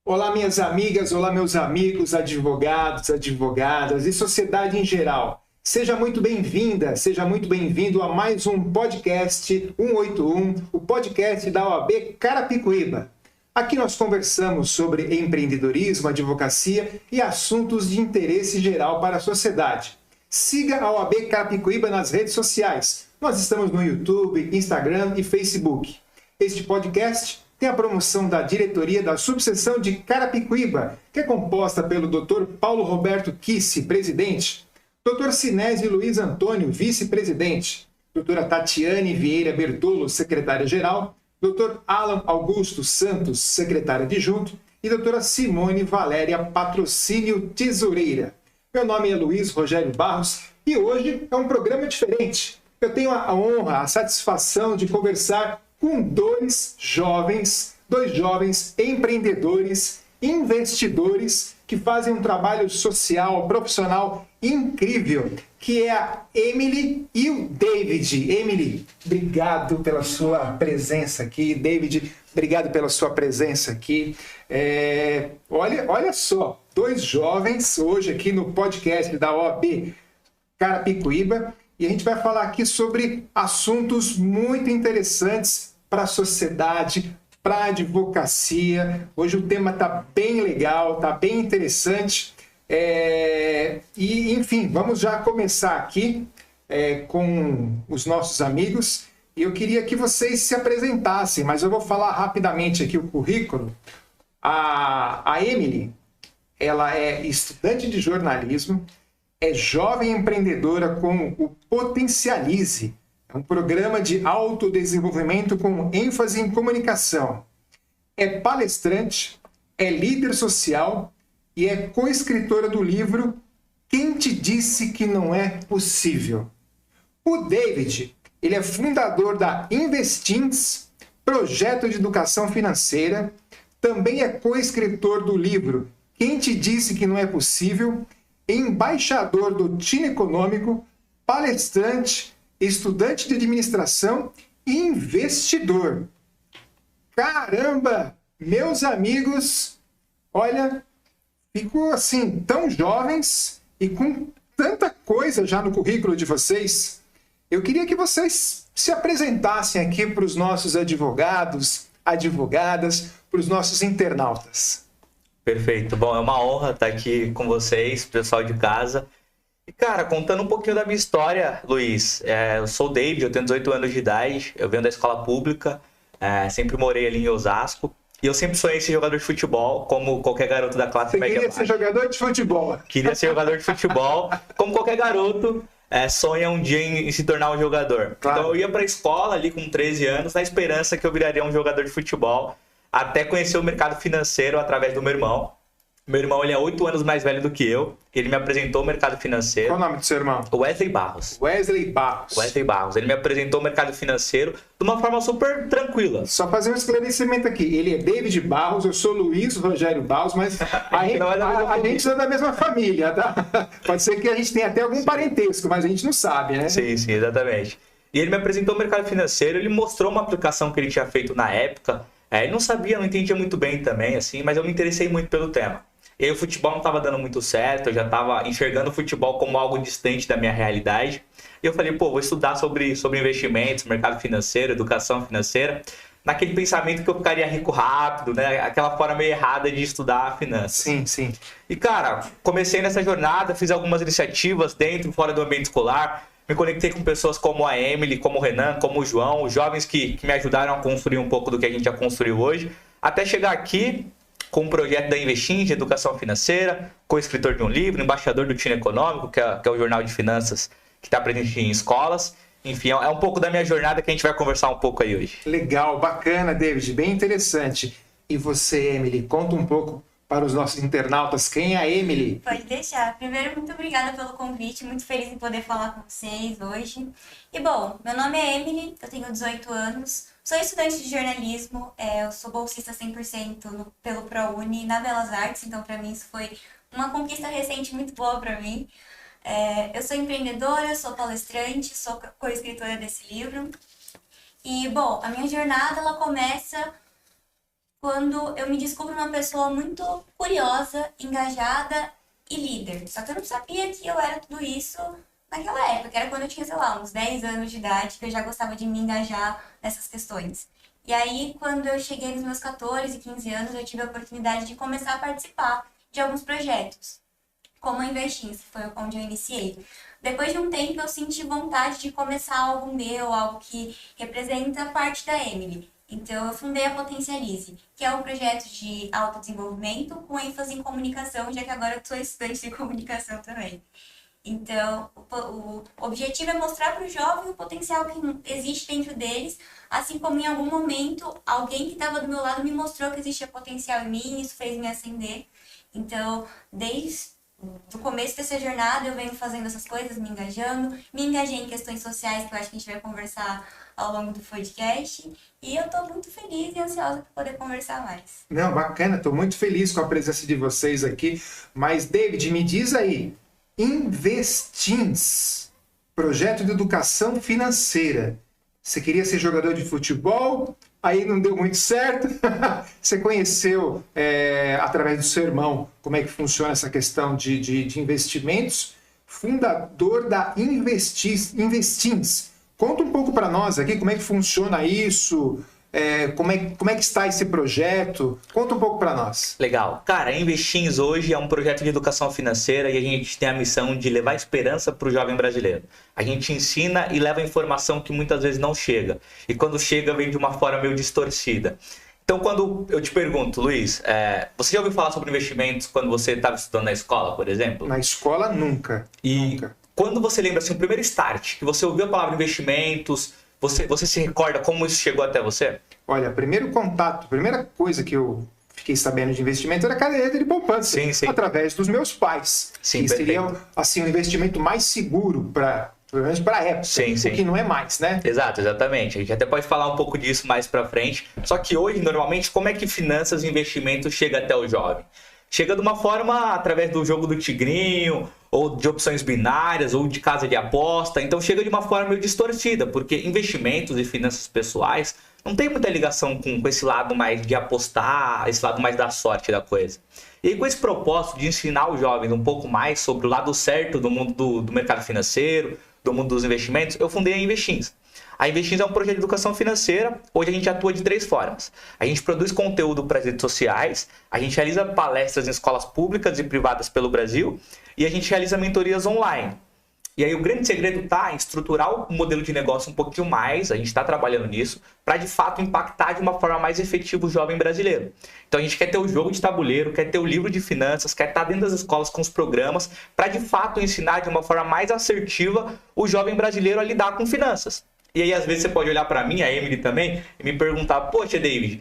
Olá, minhas amigas, olá, meus amigos, advogados, advogadas e sociedade em geral. Seja muito bem-vinda, seja muito bem-vindo a mais um podcast 181, o podcast da OAB Carapicuíba. Aqui nós conversamos sobre empreendedorismo, advocacia e assuntos de interesse geral para a sociedade. Siga a OAB Carapicuíba nas redes sociais. Nós estamos no YouTube, Instagram e Facebook. Este podcast tem a promoção da diretoria da subseção de Carapicuíba, que é composta pelo Dr. Paulo Roberto Kissi, presidente, Dr. Sinésio Luiz Antônio, vice-presidente, Dra. Tatiane Vieira Bertolo, secretária-geral, Dr. Alan Augusto Santos, secretário adjunto, e Dra. Simone Valéria Patrocínio Tesoureira. Meu nome é Luiz Rogério Barros e hoje é um programa diferente. Eu tenho a honra, a satisfação de conversar com dois jovens empreendedores, investidores que fazem um trabalho social, profissional incrível, que é a Emily e o David. Emily, obrigado pela sua presença aqui. David, obrigado pela sua presença aqui. Olha só, dois jovens hoje aqui no podcast da OAB Carapicuíba, e a gente vai falar aqui sobre assuntos muito interessantes para a sociedade, para a advocacia. Hoje o tema está bem legal, está bem interessante. Enfim, vamos já começar aqui com os nossos amigos. E eu queria que vocês se apresentassem, mas eu vou falar rapidamente aqui o currículo. A Emily, ela é estudante de jornalismo, é jovem empreendedora com o Potencialize, é um programa de autodesenvolvimento com ênfase em comunicação. É palestrante, é líder social e é coescritora do livro Quem Te Disse Que Não É Possível. O David, ele é fundador da Investins, projeto de educação financeira, também é coescritor do livro Quem Te Disse Que Não É Possível, embaixador do Time Econômico, palestrante, estudante de administração e investidor. Caramba, meus amigos, olha, fico assim, tão jovens e com tanta coisa já no currículo de vocês. Eu queria que vocês se apresentassem aqui para os nossos advogados, advogadas, para os nossos internautas. Perfeito. Bom, é uma honra estar aqui com vocês, pessoal de casa. E, cara, contando um pouquinho da minha história, Luiz, eu sou o David, eu tenho 18 anos de idade, eu venho da escola pública, sempre morei ali em Osasco, e eu sempre sonhei ser jogador de futebol, como qualquer garoto da classe média. Você queria ser jogador de futebol? Queria ser jogador de futebol, como qualquer garoto sonha um dia em se tornar um jogador. Claro. Então eu ia para a escola ali com 13 anos, na esperança que eu viraria um jogador de futebol, até conhecer o mercado financeiro através do meu irmão. Meu irmão, ele é 8 anos mais velho do que eu. Ele me apresentou o mercado financeiro. Qual o nome do seu irmão? Wesley Barros. Wesley Barros. Wesley Barros. Ele me apresentou o mercado financeiro de uma forma super tranquila. Só fazer um esclarecimento aqui. Ele é David Barros, eu sou Luiz Rogério Barros, mas a gente é da mesma família, tá? Pode ser que a gente tenha até algum parentesco, mas a gente não sabe, né? Sim, exatamente. E ele me apresentou o mercado financeiro, ele mostrou uma aplicação que ele tinha feito na época. Ele não sabia, não entendia muito bem também, assim, mas eu me interessei muito pelo tema. E aí o futebol não estava dando muito certo, eu já estava enxergando o futebol como algo distante da minha realidade. E eu falei, vou estudar sobre investimentos, mercado financeiro, educação financeira, naquele pensamento que eu ficaria rico rápido, né? Aquela forma meio errada de estudar a finança. Sim. E, cara, comecei nessa jornada, fiz algumas iniciativas dentro e fora do ambiente escolar, me conectei com pessoas como a Emily, como o Renan, como o João, os jovens que me ajudaram a construir um pouco do que a gente já construiu hoje, até chegar aqui com um projeto da Investins de educação financeira, co-escritor de um livro, embaixador do Time Econômico, que é o jornal de finanças que está presente em escolas. Enfim, é um pouco da minha jornada que a gente vai conversar um pouco aí hoje. Legal, bacana, David, bem interessante. E você, Emily, conta um pouco para os nossos internautas quem é a Emily. Pode deixar. Primeiro, muito obrigada pelo convite, muito feliz em poder falar com vocês hoje. E bom, meu nome é Emily, eu tenho 18 anos, sou estudante de jornalismo, eu sou bolsista 100% pelo ProUni na Belas Artes, então para mim isso foi uma conquista recente muito boa para mim. Eu sou empreendedora, sou palestrante, sou co-escritora desse livro. E, bom, a minha jornada ela começa quando eu me descubro uma pessoa muito curiosa, engajada e líder. Só que eu não sabia que eu era tudo isso naquela época, que era quando eu tinha, sei lá, uns 10 anos de idade, que eu já gostava de me engajar nessas questões. E aí, quando eu cheguei nos meus 14, 15 anos, eu tive a oportunidade de começar a participar de alguns projetos, como a Investins, que foi onde eu iniciei. Depois de um tempo, eu senti vontade de começar algo meu, algo que representa parte da Emily. Então, eu fundei a Potencialize, que é um projeto de autodesenvolvimento com ênfase em comunicação, já que agora eu sou estudante de comunicação também. Então, o objetivo é mostrar para o jovem o potencial que existe dentro deles, assim como em algum momento alguém que estava do meu lado me mostrou que existia potencial em mim, isso fez me acender. Então, desde o começo dessa jornada eu venho fazendo essas coisas, me engajando, me engajei em questões sociais, que eu acho que a gente vai conversar ao longo do podcast, e eu estou muito feliz e ansiosa por poder conversar mais. Não, bacana, estou muito feliz com a presença de vocês aqui, mas David, me diz aí, Investins, projeto de educação financeira. Você queria ser jogador de futebol, aí não deu muito certo. Você conheceu, através do seu irmão, como é que funciona essa questão de investimentos. Fundador da Investins. Conta um pouco para nós aqui como é que funciona isso, como é que está esse projeto. Conta um pouco para nós. Legal. Cara, a Investins hoje é um projeto de educação financeira e a gente tem a missão de levar esperança para o jovem brasileiro. A gente ensina e leva informação que muitas vezes não chega. E quando chega, vem de uma forma meio distorcida. Então, quando eu te pergunto, Luiz, você já ouviu falar sobre investimentos quando você estava estudando na escola, por exemplo? Na escola, nunca. Nunca. Quando você lembra, assim, o primeiro start, que você ouviu a palavra investimentos, você se recorda como isso chegou até você? Olha, primeiro contato, a primeira coisa que eu fiquei sabendo de investimento era a caderneta de poupança, através dos meus pais. Sim, que seria assim, o investimento mais seguro pelo menos para a época, o que não é mais, né? Exato, exatamente. A gente até pode falar um pouco disso mais para frente. Só que hoje, normalmente, como é que finanças e investimentos chega até o jovem? Chega de uma forma através do jogo do tigrinho, ou de opções binárias, ou de casa de aposta. Então chega de uma forma meio distorcida, porque investimentos e finanças pessoais não tem muita ligação com esse lado mais de apostar, esse lado mais da sorte da coisa. E aí, com esse propósito de ensinar os jovens um pouco mais sobre o lado certo do mundo do mercado financeiro, do mundo dos investimentos, eu fundei a Investins. A Investins é um projeto de educação financeira. Hoje a gente atua de 3 formas. A gente produz conteúdo para as redes sociais, a gente realiza palestras em escolas públicas e privadas pelo Brasil e a gente realiza mentorias online. E aí o grande segredo está em estruturar o modelo de negócio um pouquinho mais, a gente está trabalhando nisso, para de fato impactar de uma forma mais efetiva o jovem brasileiro. Então a gente quer ter o jogo de tabuleiro, quer ter o livro de finanças, quer estar dentro das escolas com os programas, para de fato ensinar de uma forma mais assertiva o jovem brasileiro a lidar com finanças. E aí, às vezes, você pode olhar para mim, a Emily também, e me perguntar, poxa, David,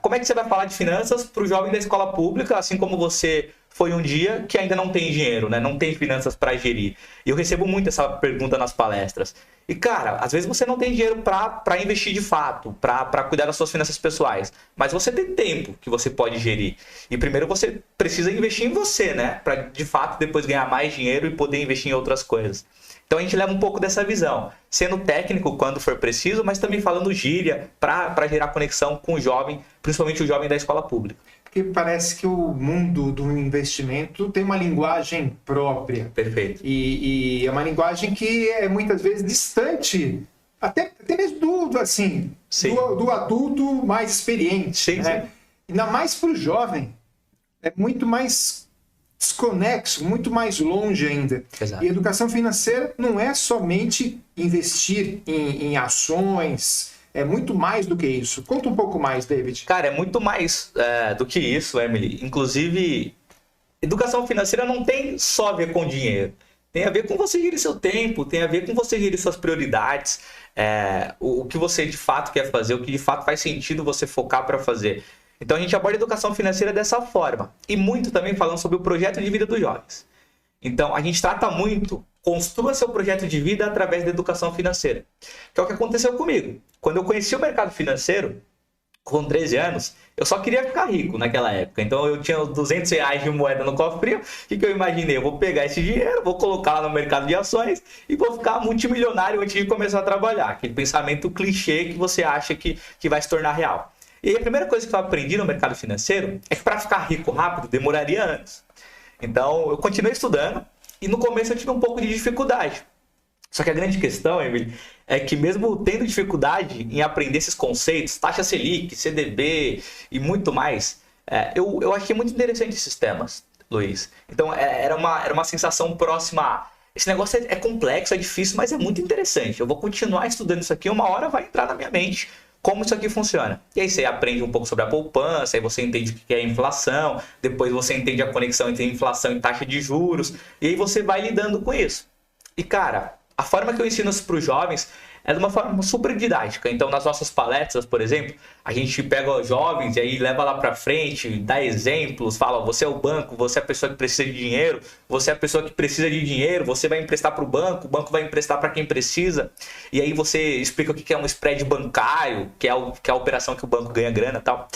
como é que você vai falar de finanças para o jovem da escola pública, assim como você foi um dia que ainda não tem dinheiro, né? Não tem finanças para gerir? E eu recebo muito essa pergunta nas palestras. E, cara, às vezes você não tem dinheiro para investir de fato, para cuidar das suas finanças pessoais, mas você tem tempo que você pode gerir. E primeiro você precisa investir em você, né? Para, de fato, depois ganhar mais dinheiro e poder investir em outras coisas. Então a gente leva um pouco dessa visão, sendo técnico quando for preciso, mas também falando gíria para gerar conexão com o jovem, principalmente o jovem da escola pública. Porque parece que o mundo do investimento tem uma linguagem própria. Perfeito. E é uma linguagem que é muitas vezes distante, até mesmo do adulto mais experiente. Sim, né? sim. Ainda mais para o jovem, é muito mais desconexo, muito mais longe ainda. Exato. E educação financeira não é somente investir em ações, é muito mais do que isso. Conta um pouco mais, David. Cara, é muito mais do que isso, Emily. Inclusive, educação financeira não tem só a ver com dinheiro. Tem a ver com você gerir seu tempo, tem a ver com você gerir suas prioridades, o que você de fato quer fazer, o que de fato faz sentido você focar para fazer. Então a gente aborda a educação financeira dessa forma. E muito também falando sobre o projeto de vida dos jovens. Então a gente trata muito, construa seu projeto de vida através da educação financeira. Que é o que aconteceu comigo. Quando eu conheci o mercado financeiro, com 13 anos, eu só queria ficar rico naquela época. Então eu tinha R$200 de moeda no cofrinho. O que eu imaginei? Eu vou pegar esse dinheiro, vou colocar lá no mercado de ações e vou ficar multimilionário antes de começar a trabalhar. Aquele pensamento clichê que você acha que vai se tornar real. E aí a primeira coisa que eu aprendi no mercado financeiro é que para ficar rico rápido demoraria anos. Então eu continuei estudando e no começo eu tive um pouco de dificuldade. Só que a grande questão, Emily, é que mesmo tendo dificuldade em aprender esses conceitos, taxa Selic, CDB e muito mais, eu achei muito interessante esses temas, Luiz. Então era uma sensação próxima a, esse negócio é complexo, é difícil, mas é muito interessante. Eu vou continuar estudando isso aqui, uma hora vai entrar na minha mente como isso aqui funciona. E aí você aprende um pouco sobre a poupança, aí você entende o que é inflação, depois você entende a conexão entre inflação e taxa de juros, e aí você vai lidando com isso. E cara, a forma que eu ensino isso para os jovens é de uma forma super didática. Então, nas nossas palestras, por exemplo, a gente pega os jovens e aí leva lá para frente, dá exemplos, fala, você é o banco, você é a pessoa que precisa de dinheiro, você é a pessoa que precisa de dinheiro, você vai emprestar para o banco vai emprestar para quem precisa. E aí você explica o que é um spread bancário, que é a operação que o banco ganha grana e tal.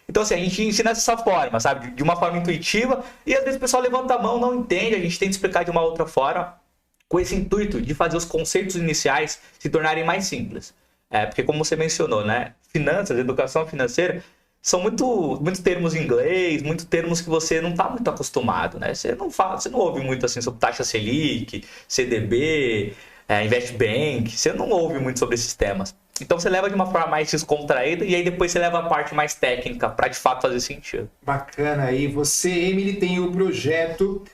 Então, assim, a gente ensina dessa forma, sabe? De uma forma intuitiva, e às vezes o pessoal levanta a mão, não entende, a gente tenta explicar de uma outra forma, com esse intuito de fazer os conceitos iniciais se tornarem mais simples. Porque como você mencionou, né? Finanças, educação financeira, são muitos termos em inglês, muitos termos que você não está muito acostumado, né? Você não ouve muito assim sobre taxa Selic, CDB, Investbank, você não ouve muito sobre esses temas. Então você leva de uma forma mais descontraída e aí depois você leva a parte mais técnica para de fato fazer sentido. Bacana. E você, Emily, tem o projeto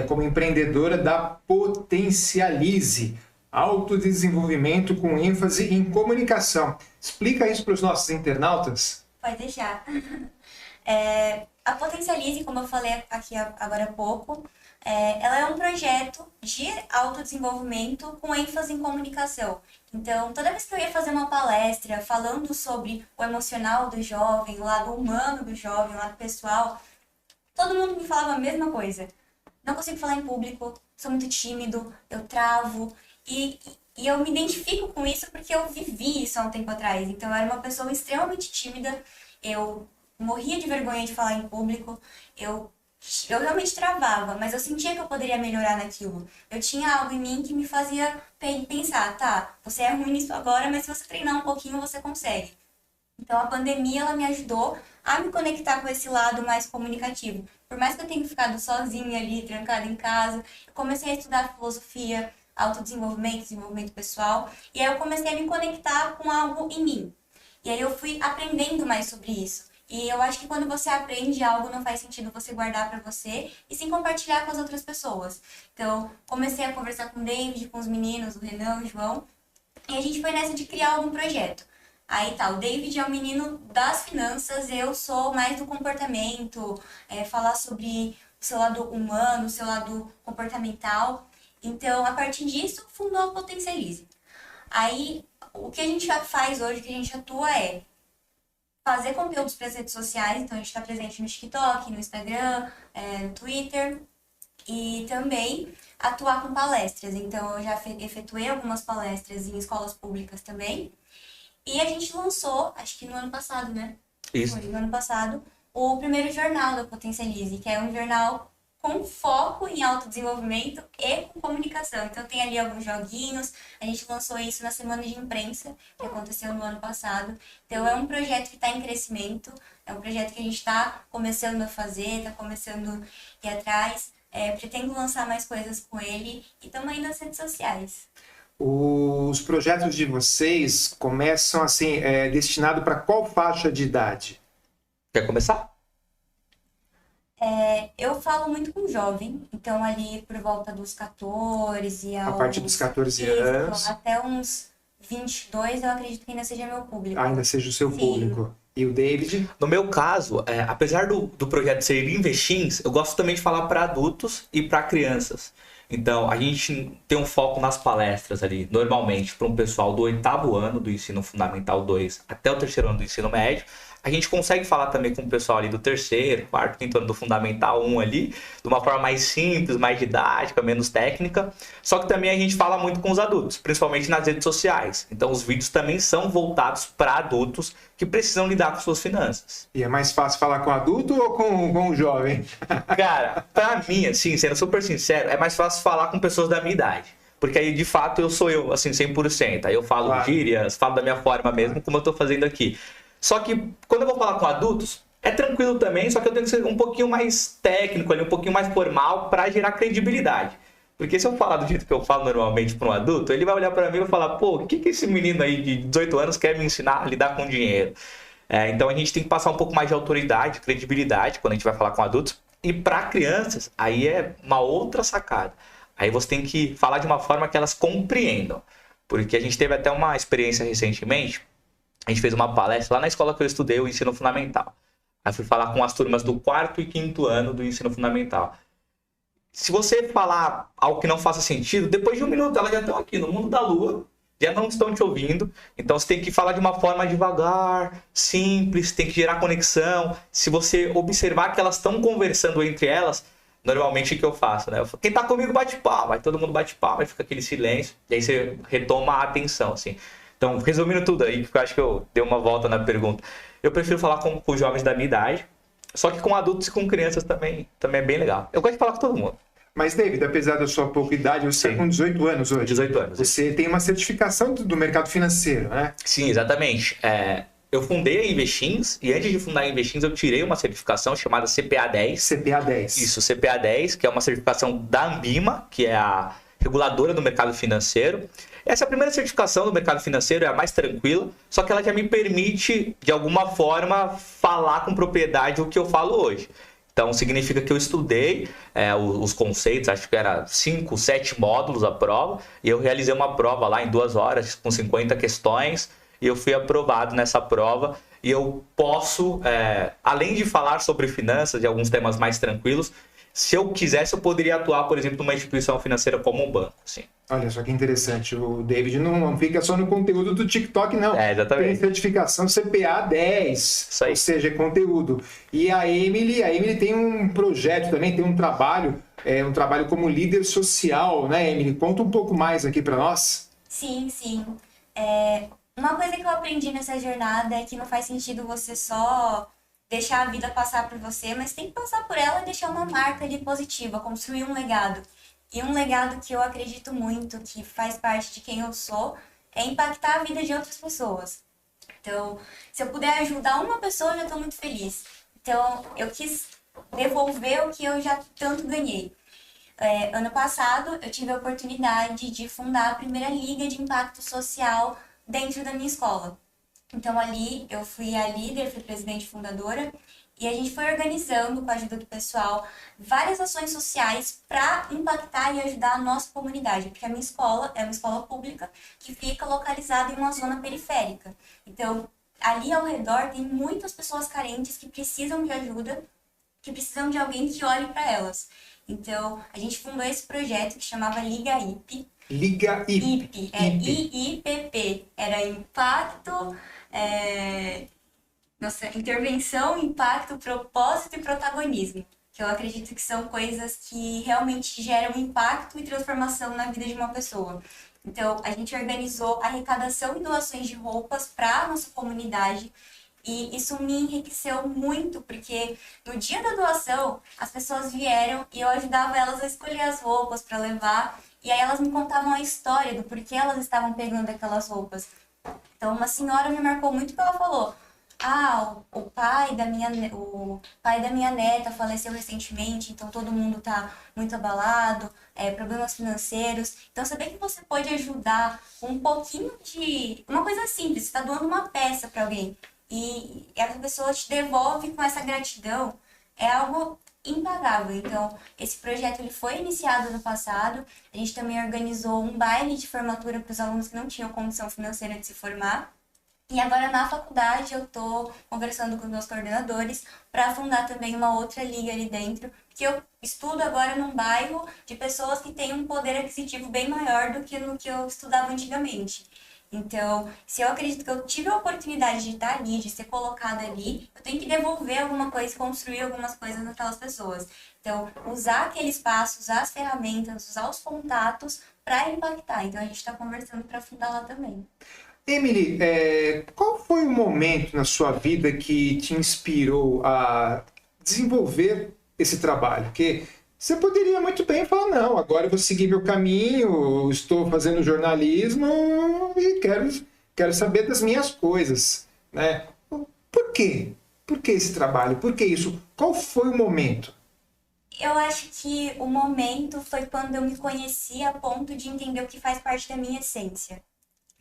como empreendedora da Potencialize, autodesenvolvimento com ênfase em comunicação. Explica isso para os nossos internautas. Pode deixar. A Potencialize, como eu falei aqui agora há pouco, ela é um projeto de autodesenvolvimento com ênfase em comunicação. Então, toda vez que eu ia fazer uma palestra falando sobre o emocional do jovem, o lado humano do jovem, o lado pessoal, todo mundo me falava a mesma coisa. Não consigo falar em público, sou muito tímido, eu travo. E eu me identifico com isso porque eu vivi isso há um tempo atrás. Então, eu era uma pessoa extremamente tímida, eu morria de vergonha de falar em público, eu realmente travava, mas eu sentia que eu poderia melhorar naquilo. Eu tinha algo em mim que me fazia pensar, tá, você é ruim nisso agora, mas se você treinar um pouquinho, você consegue. Então, a pandemia, ela me ajudou a me conectar com esse lado mais comunicativo. Por mais que eu tenha ficado sozinha ali, trancada em casa, eu comecei a estudar filosofia, autodesenvolvimento, desenvolvimento pessoal, e aí eu comecei a me conectar com algo em mim. E aí eu fui aprendendo mais sobre isso. E eu acho que quando você aprende algo, não faz sentido você guardar para você e sim compartilhar com as outras pessoas. Então, comecei a conversar com o David, com os meninos, o Renan, o João, e a gente foi nessa de criar algum projeto. Aí tá, o David é o menino das finanças, eu sou mais do comportamento, falar sobre o seu lado humano, o seu lado comportamental. Então, a partir disso, fundou a Potencialize. Aí, o que a gente faz hoje, o que a gente atua é fazer conteúdos para as redes sociais. Então, a gente está presente no TikTok, no Instagram, no Twitter. E também atuar com palestras. Então, eu já efetuei algumas palestras em escolas públicas também. E a gente lançou, acho que no ano passado, né? Isso. Foi no ano passado, o primeiro jornal da Potencialize, que é um jornal com foco em autodesenvolvimento e com comunicação. Então tem ali alguns joguinhos, a gente lançou isso na semana de imprensa, que aconteceu no ano passado. Então é um projeto que está em crescimento, é um projeto que a gente está começando a fazer, está começando a ir atrás. Pretendo lançar mais coisas com ele e estamos aí nas redes sociais. Os projetos de vocês começam assim, destinado para qual faixa de idade? Quer começar? Eu falo muito com jovem, então ali por volta dos 14 A partir dos 14 anos. Até uns 22, eu acredito que ainda seja meu público. Ainda seja o seu Sim. público. E o David? No meu caso, apesar do projeto ser Investins, eu gosto também de falar para adultos e para crianças. Então, a gente tem um foco nas palestras ali, normalmente, para um pessoal do 8º ano do ensino fundamental 2 até o 3º ano do ensino médio. A gente consegue falar também com o pessoal ali do 3º, 4º, 5º ano do fundamental 1 ali, de uma forma mais simples, mais didática, menos técnica. Só que também a gente fala muito com os adultos, principalmente nas redes sociais. Então, os vídeos também são voltados para adultos que precisam lidar com suas finanças. E é mais fácil falar com adulto ou com o jovem? Cara, pra mim, assim, sendo super sincero, é mais fácil falar com pessoas da minha idade. Porque aí, de fato, eu sou eu, assim, 100%. Aí eu falo Claro. gírias, falo da minha forma mesmo, como eu tô fazendo aqui. Só que quando eu vou falar com adultos, é tranquilo também, só que eu tenho que ser um pouquinho mais técnico ali, um pouquinho mais formal para gerar credibilidade. Porque se eu falar do jeito que eu falo normalmente para um adulto, ele vai olhar para mim e vai falar, pô, o que esse menino aí de 18 anos quer me ensinar a lidar com dinheiro? Então a gente tem que passar um pouco mais de autoridade, credibilidade quando a gente vai falar com adultos. E para crianças, aí é uma outra sacada. Aí você tem que falar de uma forma que elas compreendam. Porque a gente teve até uma experiência recentemente, a gente fez uma palestra lá na escola que eu estudei, o ensino fundamental. Aí fui falar com as turmas do 4º e 5º ano do ensino fundamental. Se você falar algo que não faça sentido, depois de 1 minuto elas já estão aqui no mundo da lua, já não estão te ouvindo. Então você tem que falar de uma forma devagar, simples, tem que gerar conexão. Se você observar que elas estão conversando entre elas, normalmente o que eu faço, né? Quem tá comigo bate palma, aí todo mundo bate palma, aí fica aquele silêncio, e aí você retoma a atenção, assim. Então, resumindo tudo aí, porque eu acho que eu dei uma volta na pergunta. Eu prefiro falar com jovens da minha idade, só que com adultos e com crianças também é bem legal. Eu gosto de falar com todo mundo. Mas, David, apesar da sua pouca idade, você está com 18 anos hoje. 18 anos. Você tem uma certificação do mercado financeiro, né? Sim, exatamente. Eu fundei a Investins e antes de fundar a Investins eu tirei uma certificação chamada CPA 10. CPA 10. Isso, CPA 10, que é uma certificação da Anbima, que é a reguladora do mercado financeiro. Essa primeira certificação do mercado financeiro é a mais tranquila, só que ela já me permite, de alguma forma, falar com propriedade o que eu falo hoje. Então, significa que eu estudei os conceitos, acho que era 5, 7 módulos a prova, e eu realizei uma prova lá em 2 horas, com 50 questões, e eu fui aprovado nessa prova. E eu posso, além de falar sobre finanças e alguns temas mais tranquilos, se eu quisesse, eu poderia atuar, por exemplo, numa instituição financeira como um banco. Sim. Olha só que interessante. O David não fica só no conteúdo do TikTok, não. Exatamente. Tem certificação CPA 10, Isso aí. ou seja, é conteúdo. E a Emily tem um projeto também, tem um trabalho como líder social, né, Emily? Conta um pouco mais aqui para nós. Sim. Uma coisa que eu aprendi nessa jornada é que não faz sentido você só deixar a vida passar por você, mas tem que passar por ela e deixar uma marca ali positiva, construir um legado. E um legado que eu acredito muito, que faz parte de quem eu sou, é impactar a vida de outras pessoas. Então, se eu puder ajudar uma pessoa, eu já estou muito feliz. Então, eu quis devolver o que eu já tanto ganhei. Ano passado, eu tive a oportunidade de fundar a primeira liga de impacto social dentro da minha escola. Então, ali, eu fui a líder, fui presidente fundadora, e a gente foi organizando, com a ajuda do pessoal, várias ações sociais para impactar e ajudar a nossa comunidade. Porque a minha escola é uma escola pública que fica localizada em uma zona periférica. Então, ali ao redor tem muitas pessoas carentes que precisam de ajuda, que precisam de alguém que olhe para elas. Então, a gente fundou esse projeto que chamava Liga IP. Liga IP. IIPP. Era impacto... intervenção, impacto, propósito e protagonismo. Que eu acredito que são coisas que realmente geram impacto e transformação na vida de uma pessoa. Então, a gente organizou arrecadação e doações de roupas para a nossa comunidade. E isso me enriqueceu muito, porque no dia da doação, as pessoas vieram e eu ajudava elas a escolher as roupas para levar. E aí elas me contavam a história do porquê elas estavam pegando aquelas roupas. Então, uma senhora me marcou muito porque ela falou: o pai da minha neta faleceu recentemente, então todo mundo tá muito abalado, problemas financeiros. Então, saber que você pode ajudar com um pouquinho de... uma coisa simples, você tá doando uma peça para alguém e essa pessoa te devolve com essa gratidão, é algo impagável. Então, esse projeto ele foi iniciado no passado. A gente também organizou um baile de formatura para os alunos que não tinham condição financeira de se formar. E agora na faculdade eu estou conversando com os meus coordenadores para fundar também uma outra liga ali dentro, que eu estudo agora num bairro de pessoas que têm um poder aquisitivo bem maior do que no que eu estudava antigamente. Então, se eu acredito que eu tive a oportunidade de estar ali, de ser colocada ali, eu tenho que devolver alguma coisa, construir algumas coisas naquelas pessoas. Então, usar aquele espaço, usar as ferramentas, usar os contatos para impactar. Então, a gente está conversando para fundar lá também. Emily, qual foi o momento na sua vida que te inspirou a desenvolver esse trabalho? Porque você poderia muito bem falar, não, agora eu vou seguir meu caminho, estou fazendo jornalismo e quero saber das minhas coisas, né? quê? Por que esse trabalho? Por que isso? Qual foi o momento? Eu acho que o momento foi quando eu me conheci a ponto de entender o que faz parte da minha essência.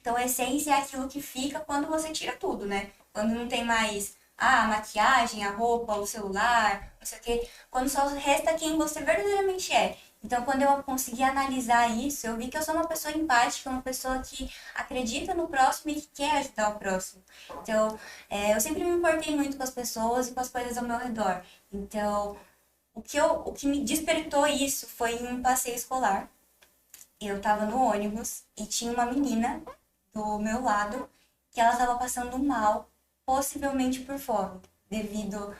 Então, a essência é aquilo que fica quando você tira tudo, né? Quando não tem mais a maquiagem, a roupa, o celular, não sei o quê. Quando só resta quem você verdadeiramente é. Então, quando eu consegui analisar isso, eu vi que eu sou uma pessoa empática, uma pessoa que acredita no próximo e que quer ajudar o próximo. Então, eu sempre me importei muito com as pessoas e com as coisas ao meu redor. Então, o que me despertou isso foi em um passeio escolar. Eu tava no ônibus e tinha uma menina do meu lado que ela estava passando mal, possivelmente por fome, devido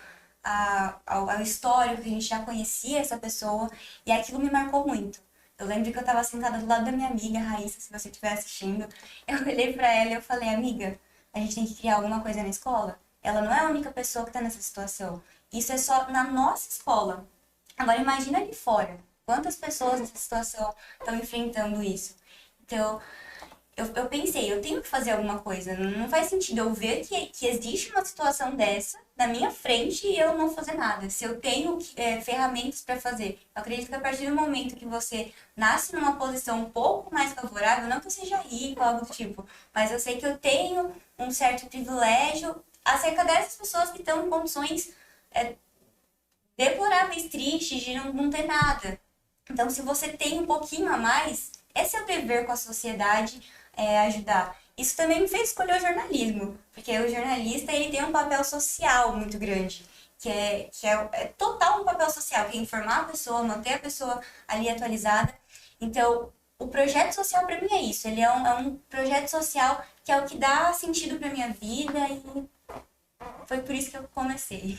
ao histórico que a gente já conhecia essa pessoa, e aquilo me marcou muito. Eu lembro que eu estava sentada do lado da minha amiga, Raíssa, se você estiver assistindo. Eu olhei para ela e eu falei, amiga, a gente tem que criar alguma coisa na escola. Ela não é a única pessoa que está nessa situação. Isso é só na nossa escola. Agora imagina ali fora. Quantas pessoas nessa situação estão enfrentando isso? Então, eu pensei, eu tenho que fazer alguma coisa. Não faz sentido eu ver que existe uma situação dessa na minha frente e eu não fazer nada. Se eu tenho ferramentas para fazer. Eu acredito que a partir do momento que você nasce numa posição um pouco mais favorável, não que eu seja rico ou algo do tipo, mas eu sei que eu tenho um certo privilégio acerca dessas pessoas que estão em condições deploráveis, tristes, de não ter nada. Então, se você tem um pouquinho a mais, é seu dever com a sociedade ajudar. Isso também me fez escolher o jornalismo, porque o jornalista ele tem um papel social muito grande, que é total um papel social, que é informar a pessoa, manter a pessoa ali atualizada. Então, o projeto social para mim é isso, ele é um projeto social que é o que dá sentido para minha vida e foi por isso que eu comecei.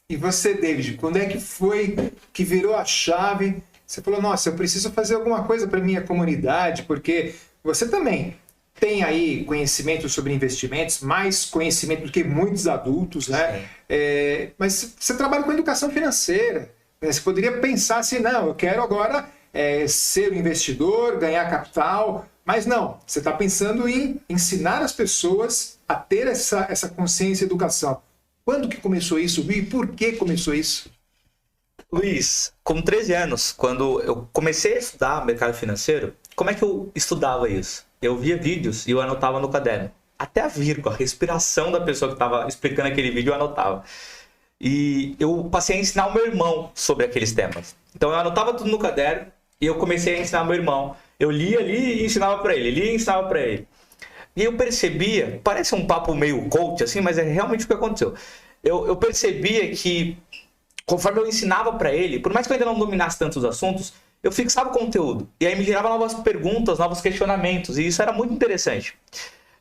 E você, David, quando é que foi que virou a chave? Você falou, nossa, eu preciso fazer alguma coisa para minha comunidade, porque você também tem aí conhecimento sobre investimentos, mais conhecimento do que muitos adultos, né? Mas você trabalha com educação financeira, né? Você poderia pensar assim, não, eu quero agora ser um investidor, ganhar capital, mas não, você está pensando em ensinar as pessoas a ter essa consciência e educação. Quando que começou isso, e por que começou isso? Luiz, com 13 anos, quando eu comecei a estudar mercado financeiro, como é que eu estudava isso? Eu via vídeos e eu anotava no caderno. Até a vírgula, a respiração da pessoa que estava explicando aquele vídeo eu anotava. E eu passei a ensinar o meu irmão sobre aqueles temas. Então eu anotava tudo no caderno e eu comecei a ensinar o meu irmão. Eu lia ali e ensinava para ele, lia e ensinava para ele. E eu percebia, parece um papo meio coach assim, mas é realmente o que aconteceu. Eu percebia que conforme eu ensinava para ele, por mais que eu ainda não dominasse tantos assuntos, eu fixava o conteúdo. E aí me gerava novas perguntas, novos questionamentos. E isso era muito interessante.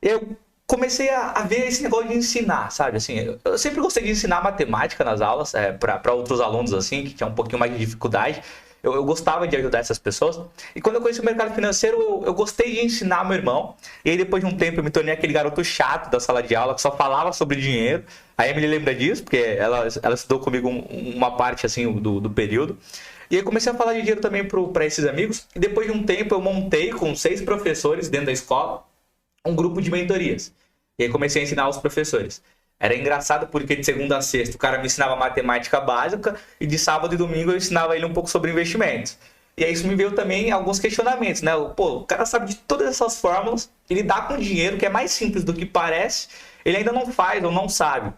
E eu comecei a ver esse negócio de ensinar, sabe? Assim, eu sempre gostei de ensinar matemática nas aulas, para outros alunos, assim, que tinham um pouquinho mais de dificuldade. Eu gostava de ajudar essas pessoas. E quando eu conheci o mercado financeiro, eu gostei de ensinar meu irmão. E aí, depois de um tempo, eu me tornei aquele garoto chato da sala de aula, que só falava sobre dinheiro. A Emily lembra disso, porque ela estudou comigo uma parte, assim, do período. E aí, comecei a falar de dinheiro também para esses amigos. E depois de um tempo, eu montei com 6 professores dentro da escola um grupo de mentorias. E aí, comecei a ensinar aos professores. Era engraçado porque de segunda a sexta o cara me ensinava matemática básica e de sábado e domingo eu ensinava ele um pouco sobre investimentos. E aí isso me veio também alguns questionamentos, né? Pô, o cara sabe de todas essas fórmulas, ele dá com dinheiro, que é mais simples do que parece, ele ainda não faz ou não sabe.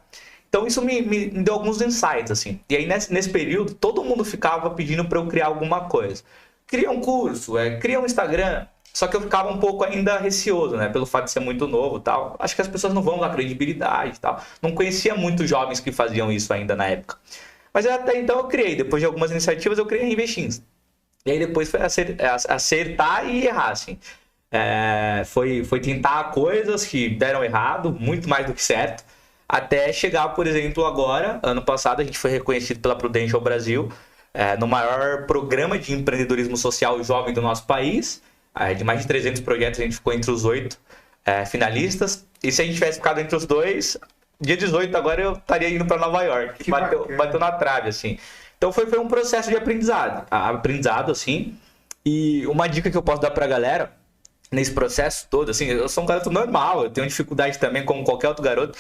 Então isso me deu alguns insights, assim. E aí nesse período todo mundo ficava pedindo para eu criar alguma coisa. Cria um curso, cria um Instagram. Só que eu ficava um pouco ainda receoso, né? Pelo fato de ser muito novo e tal. Acho que as pessoas não vão dar credibilidade e tal. Não conhecia muitos jovens que faziam isso ainda na época. Mas até então eu criei. Depois de algumas iniciativas eu criei a Investins. E aí depois foi acertar e errar, assim. Foi tentar coisas que deram errado, muito mais do que certo. Até chegar, por exemplo, agora, ano passado, a gente foi reconhecido pela Prudential Brasil no maior programa de empreendedorismo social jovem do nosso país. De mais de 300 projetos, a gente ficou entre os 8 finalistas. E se a gente tivesse ficado entre os 2, dia 18 agora eu estaria indo para Nova York. Bateu na trave, assim. Então foi um processo de aprendizado, assim. E uma dica que eu posso dar para a galera, nesse processo todo, assim, eu sou um garoto normal, eu tenho dificuldade também como qualquer outro garoto.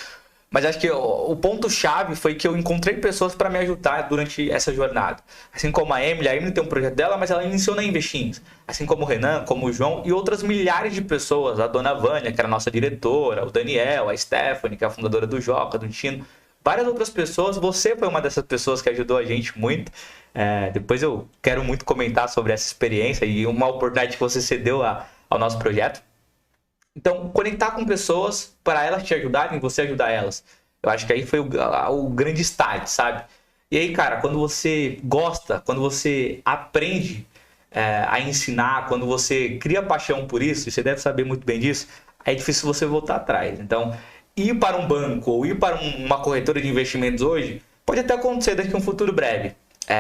Mas acho que o ponto-chave foi que eu encontrei pessoas para me ajudar durante essa jornada. Assim como a Emily tem um projeto dela, mas ela iniciou na Investins. Assim como o Renan, como o João e outras milhares de pessoas. A dona Vânia, que era a nossa diretora, o Daniel, a Stephanie, que é a fundadora do Joca, do Tino. Várias outras pessoas. Você foi uma dessas pessoas que ajudou a gente muito. Depois eu quero muito comentar sobre essa experiência e uma oportunidade que você cedeu ao nosso projeto. Então, conectar com pessoas para elas te ajudarem, você ajudar elas. Eu acho que aí foi o grande start, sabe? E aí, cara, quando você gosta, quando você aprende a ensinar, quando você cria paixão por isso, e você deve saber muito bem disso, é difícil você voltar atrás. Então, ir para um banco ou ir para uma corretora de investimentos hoje, pode até acontecer daqui a um futuro breve.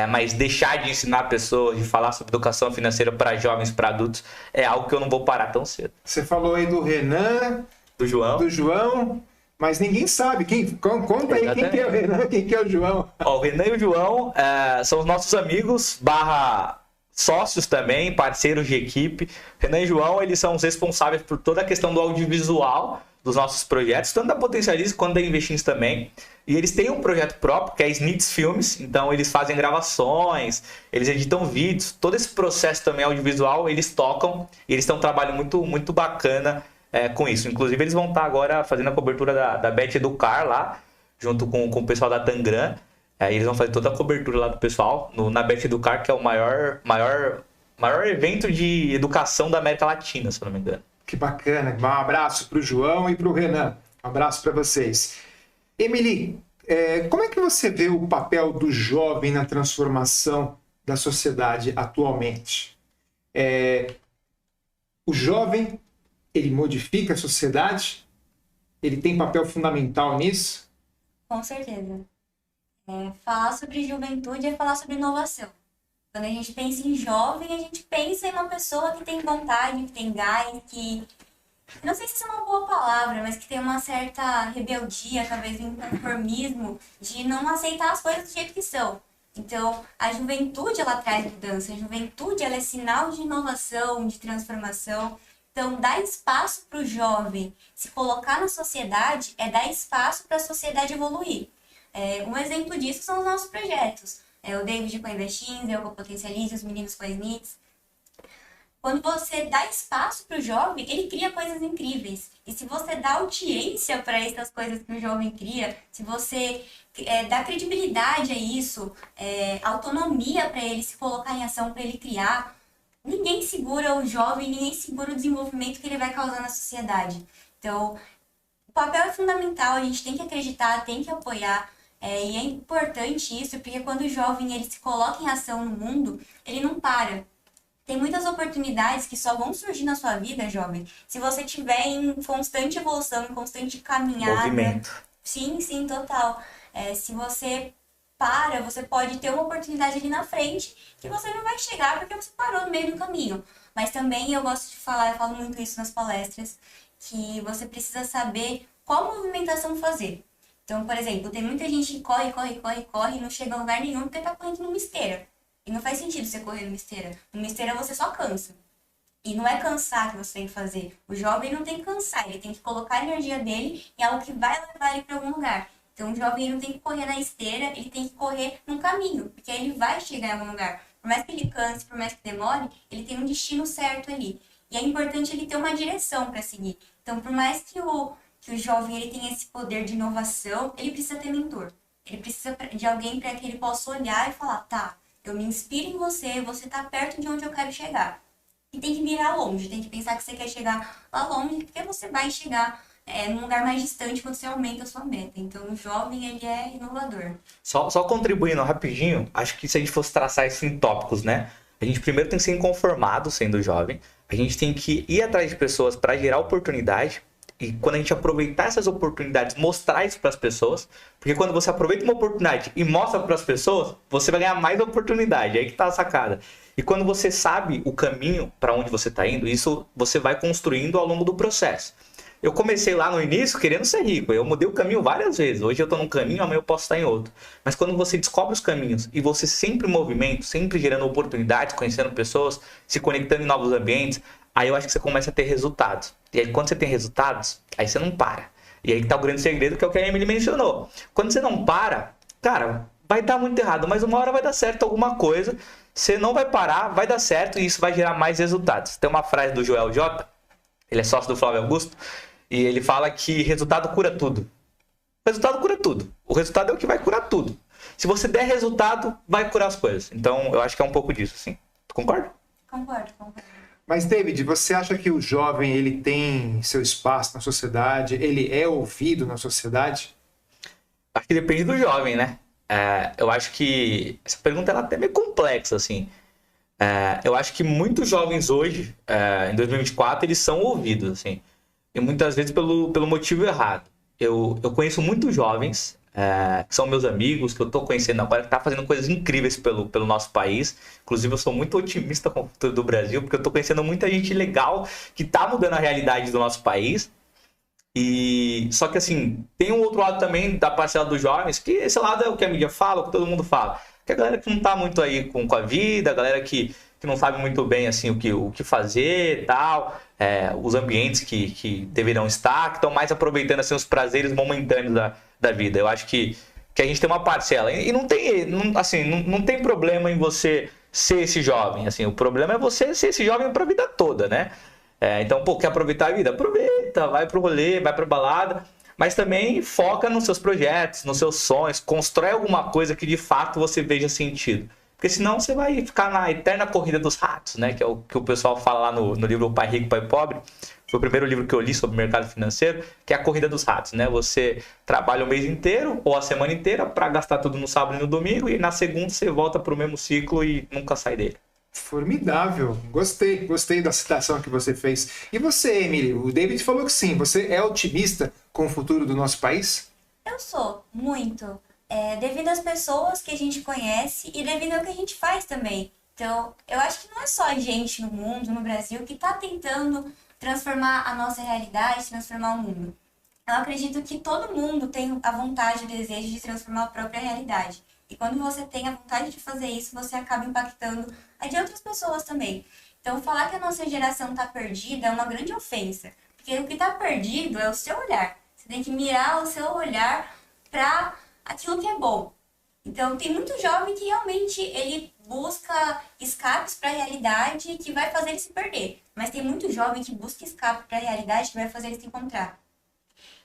Mas deixar de ensinar pessoas, de falar sobre educação financeira para jovens, para adultos, é algo que eu não vou parar tão cedo. Você falou aí do Renan, do João, mas ninguém sabe. Conta aí quem que é o Renan, quem que é o João. O Renan e o João são os nossos amigos, sócios também, parceiros de equipe. Renan e João, eles são os responsáveis por toda a questão do audiovisual dos nossos projetos, tanto da Potencialize quanto da Investins também. E eles têm um projeto próprio, que é a Snits Filmes, então eles fazem gravações, eles editam vídeos, todo esse processo também audiovisual eles tocam, e eles estão um trabalho muito, muito bacana com isso. Inclusive eles vão estar agora fazendo a cobertura da Bet Educar lá, junto com o pessoal da Tangram. Eles vão fazer toda a cobertura lá do pessoal na Bet Educar, que é o maior evento de educação da América Latina, se eu não me engano. Que bacana. Um abraço para o João e para o Renan. Um abraço para vocês. Emily, como é que você vê o papel do jovem na transformação da sociedade atualmente? O jovem, ele modifica a sociedade? Ele tem papel fundamental nisso? Com certeza. Falar sobre juventude é falar sobre inovação. Quando a gente pensa em jovem, a gente pensa em uma pessoa que tem vontade, que tem gás, que... Não sei se isso é uma boa palavra, mas que tem uma certa rebeldia, talvez um inconformismo, de não aceitar as coisas do jeito que são. Então, a juventude, ela traz mudança. A juventude, ela é sinal de inovação, de transformação. Então, dar espaço para o jovem se colocar na sociedade é dar espaço para a sociedade evoluir. Um exemplo disso são os nossos projetos. O David com a Investins, eu com a Potencialize, os meninos com a Snits. Quando você dá espaço para o jovem, ele cria coisas incríveis. E se você dá audiência para essas coisas que o jovem cria, se você dá credibilidade a isso, autonomia para ele se colocar em ação, para ele criar, ninguém segura o jovem, ninguém segura o desenvolvimento que ele vai causar na sociedade. Então, o papel é fundamental, a gente tem que acreditar, tem que apoiar. E é importante isso, porque quando o jovem ele se coloca em ação no mundo, ele não para. Tem muitas oportunidades que só vão surgir na sua vida, jovem, se você estiver em constante evolução, em constante caminhada. Movimento. Sim, total. Se você para, você pode ter uma oportunidade ali na frente que você não vai chegar porque você parou no meio do caminho. Mas também eu gosto de falar, eu falo muito isso nas palestras, que você precisa saber qual movimentação fazer. Então, por exemplo, tem muita gente que corre e não chega a lugar nenhum porque tá correndo numa esteira. E não faz sentido você correr numa esteira. Numa esteira você só cansa. E não é cansar que você tem que fazer. O jovem não tem que cansar, ele tem que colocar a energia dele em algo que vai levar ele para algum lugar. Então o jovem não tem que correr na esteira, ele tem que correr num caminho, porque aí ele vai chegar em algum lugar. Por mais que ele canse, por mais que demore, ele tem um destino certo ali. E é importante ele ter uma direção para seguir. Então, por mais que o jovem ele tenha esse poder de inovação, ele precisa ter mentor. Ele precisa de alguém para que ele possa olhar e falar, tá, eu me inspiro em você, você tá perto de onde eu quero chegar. E tem que mirar longe, tem que pensar que você quer chegar lá longe, porque você vai chegar num lugar mais distante quando você aumenta a sua meta. Então, o jovem, ele é inovador. Só contribuindo rapidinho, acho que se a gente fosse traçar isso em tópicos, né? A gente primeiro tem que ser inconformado sendo jovem, a gente tem que ir atrás de pessoas para gerar oportunidade, e quando a gente aproveitar essas oportunidades, mostrar isso para as pessoas, porque quando você aproveita uma oportunidade e mostra para as pessoas, você vai ganhar mais oportunidade, é aí que tá a sacada. E quando você sabe o caminho para onde você está indo, isso você vai construindo ao longo do processo. Eu comecei lá no início querendo ser rico, eu mudei o caminho várias vezes, hoje eu estou num caminho, amanhã eu posso estar em outro. Mas quando você descobre os caminhos e você sempre em movimento, sempre gerando oportunidades, conhecendo pessoas, se conectando em novos ambientes, aí eu acho que você começa a ter resultados. E aí quando você tem resultados, aí você não para. E aí que tá o grande segredo, que é o que a Emily mencionou. Quando você não para, cara, vai dar muito errado, mas uma hora vai dar certo alguma coisa. Você não vai parar, vai dar certo e isso vai gerar mais resultados. Tem uma frase do Joel J, ele é sócio do Flávio Augusto, e ele fala que resultado cura tudo. O resultado cura tudo. O resultado é o que vai curar tudo. Se você der resultado, vai curar as coisas. Então, eu acho que é um pouco disso, sim. Tu concorda? Concordo. Mas, David, você acha que o jovem ele tem seu espaço na sociedade? Ele é ouvido na sociedade? Acho que depende do jovem, né? Eu acho que essa pergunta ela é até meio complexa, assim. Eu acho que muitos jovens hoje, em 2024, eles são ouvidos, assim. E muitas vezes pelo motivo errado. Eu conheço muitos jovens, que são meus amigos, que eu tô conhecendo agora, que tá fazendo coisas incríveis pelo nosso país. Inclusive, eu sou muito otimista com o futuro do Brasil, porque eu tô conhecendo muita gente legal que tá mudando a realidade do nosso país. E só que assim, tem um outro lado também da parcela dos jovens, que esse lado é o que a mídia fala, o que todo mundo fala. Que a galera que não tá muito aí com a vida, a galera que não sabe muito bem assim o que fazer e tal, os ambientes que deverão estar, que estão mais aproveitando assim, os prazeres momentâneos da vida. Eu acho que a gente tem uma parcela. E não tem problema em você ser esse jovem. Assim, o problema é você ser esse jovem para a vida toda, né? Então, pô, quer aproveitar a vida? Aproveita, vai pro rolê, vai pra balada, mas também foca nos seus projetos, nos seus sonhos, constrói alguma coisa que de fato você veja sentido. Porque senão você vai ficar na eterna corrida dos ratos, né? Que é o que o pessoal fala lá no livro O Pai Rico, Pai Pobre. Foi o primeiro livro que eu li sobre o mercado financeiro, que é a corrida dos ratos, né? Você trabalha o mês inteiro ou a semana inteira para gastar tudo no sábado e no domingo e na segunda você volta pro mesmo ciclo e nunca sai dele. Formidável. Gostei da citação que você fez. E você, Emily? O David falou que sim. Você é otimista com o futuro do nosso país? Eu sou, muito. Devido às pessoas que a gente conhece e devido ao que a gente faz também. Então, eu acho que não é só a gente no mundo, no Brasil, que está tentando transformar a nossa realidade, transformar o mundo. Eu acredito que todo mundo tem a vontade e o desejo de transformar a própria realidade. E quando você tem a vontade de fazer isso, você acaba impactando a de outras pessoas também. Então, falar que a nossa geração está perdida é uma grande ofensa. Porque o que está perdido é o seu olhar. Você tem que mirar o seu olhar para aquilo que é bom. Então, tem muito jovem que realmente ele busca escapes para a realidade que vai fazer ele se perder. Mas tem muito jovem que busca escape para a realidade que vai fazer ele se encontrar.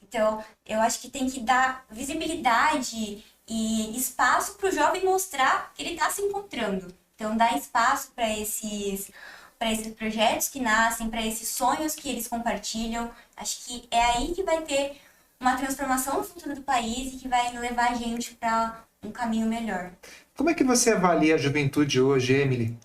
Então, eu acho que tem que dar visibilidade e espaço para o jovem mostrar que ele está se encontrando. Então, dar espaço para esses projetos que nascem, para esses sonhos que eles compartilham. Acho que é aí que vai ter uma transformação no futuro do país e que vai levar a gente para um caminho melhor. Como é que você avalia a juventude hoje, Emily?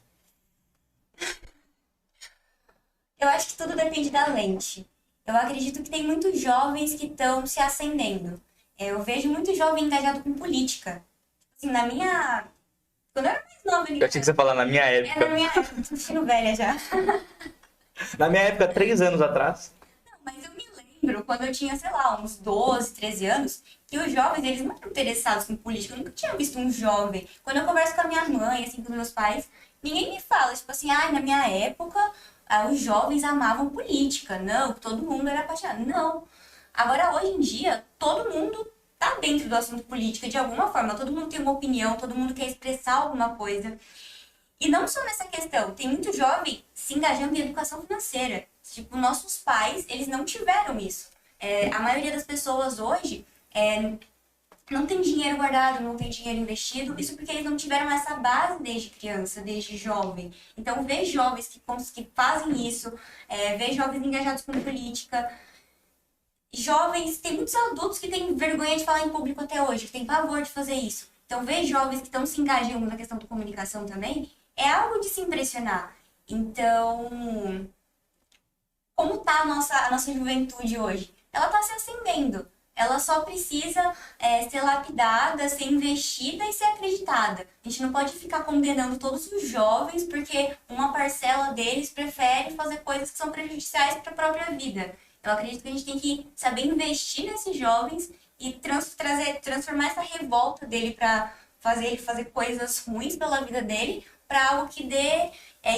Eu acho que tudo depende da lente. Eu acredito que tem muitos jovens que estão se acendendo. Eu vejo muito jovem engajado com política. Assim, quando eu era mais nova... Eu tinha que você falar na minha época. Na minha época, tô sentindo velha já. Na minha época, 3 anos atrás. Não, mas eu me lembro quando eu tinha, sei lá, uns 12, 13 anos, que os jovens, eles não eram interessados com política. Eu nunca tinha visto um jovem. Quando eu converso com a minha mãe, assim, com meus pais, ninguém me fala, tipo assim, na minha época, os jovens amavam política. Não, todo mundo era apaixonado. Não. Agora, hoje em dia, todo mundo tá dentro do assunto política de alguma forma. Todo mundo tem uma opinião, todo mundo quer expressar alguma coisa. E não só nessa questão, tem muito jovem se engajando em educação financeira. Tipo, nossos pais, eles não tiveram isso. A maioria das pessoas hoje não tem dinheiro guardado, não tem dinheiro investido. Isso porque eles não tiveram essa base desde criança, desde jovem. Então, ver jovens que fazem isso, ver jovens engajados com política... Jovens, tem muitos adultos que têm vergonha de falar em público até hoje, que têm pavor de fazer isso. Então, ver jovens que estão se engajando na questão da comunicação também é algo de se impressionar. Então, como está a nossa juventude hoje? Ela está se acendendo. Ela só precisa ser lapidada, ser investida e ser acreditada. A gente não pode ficar condenando todos os jovens porque uma parcela deles prefere fazer coisas que são prejudiciais para a própria vida. Eu acredito que a gente tem que saber investir nesses jovens e transformar essa revolta dele para fazer ele fazer coisas ruins pela vida dele para algo que dê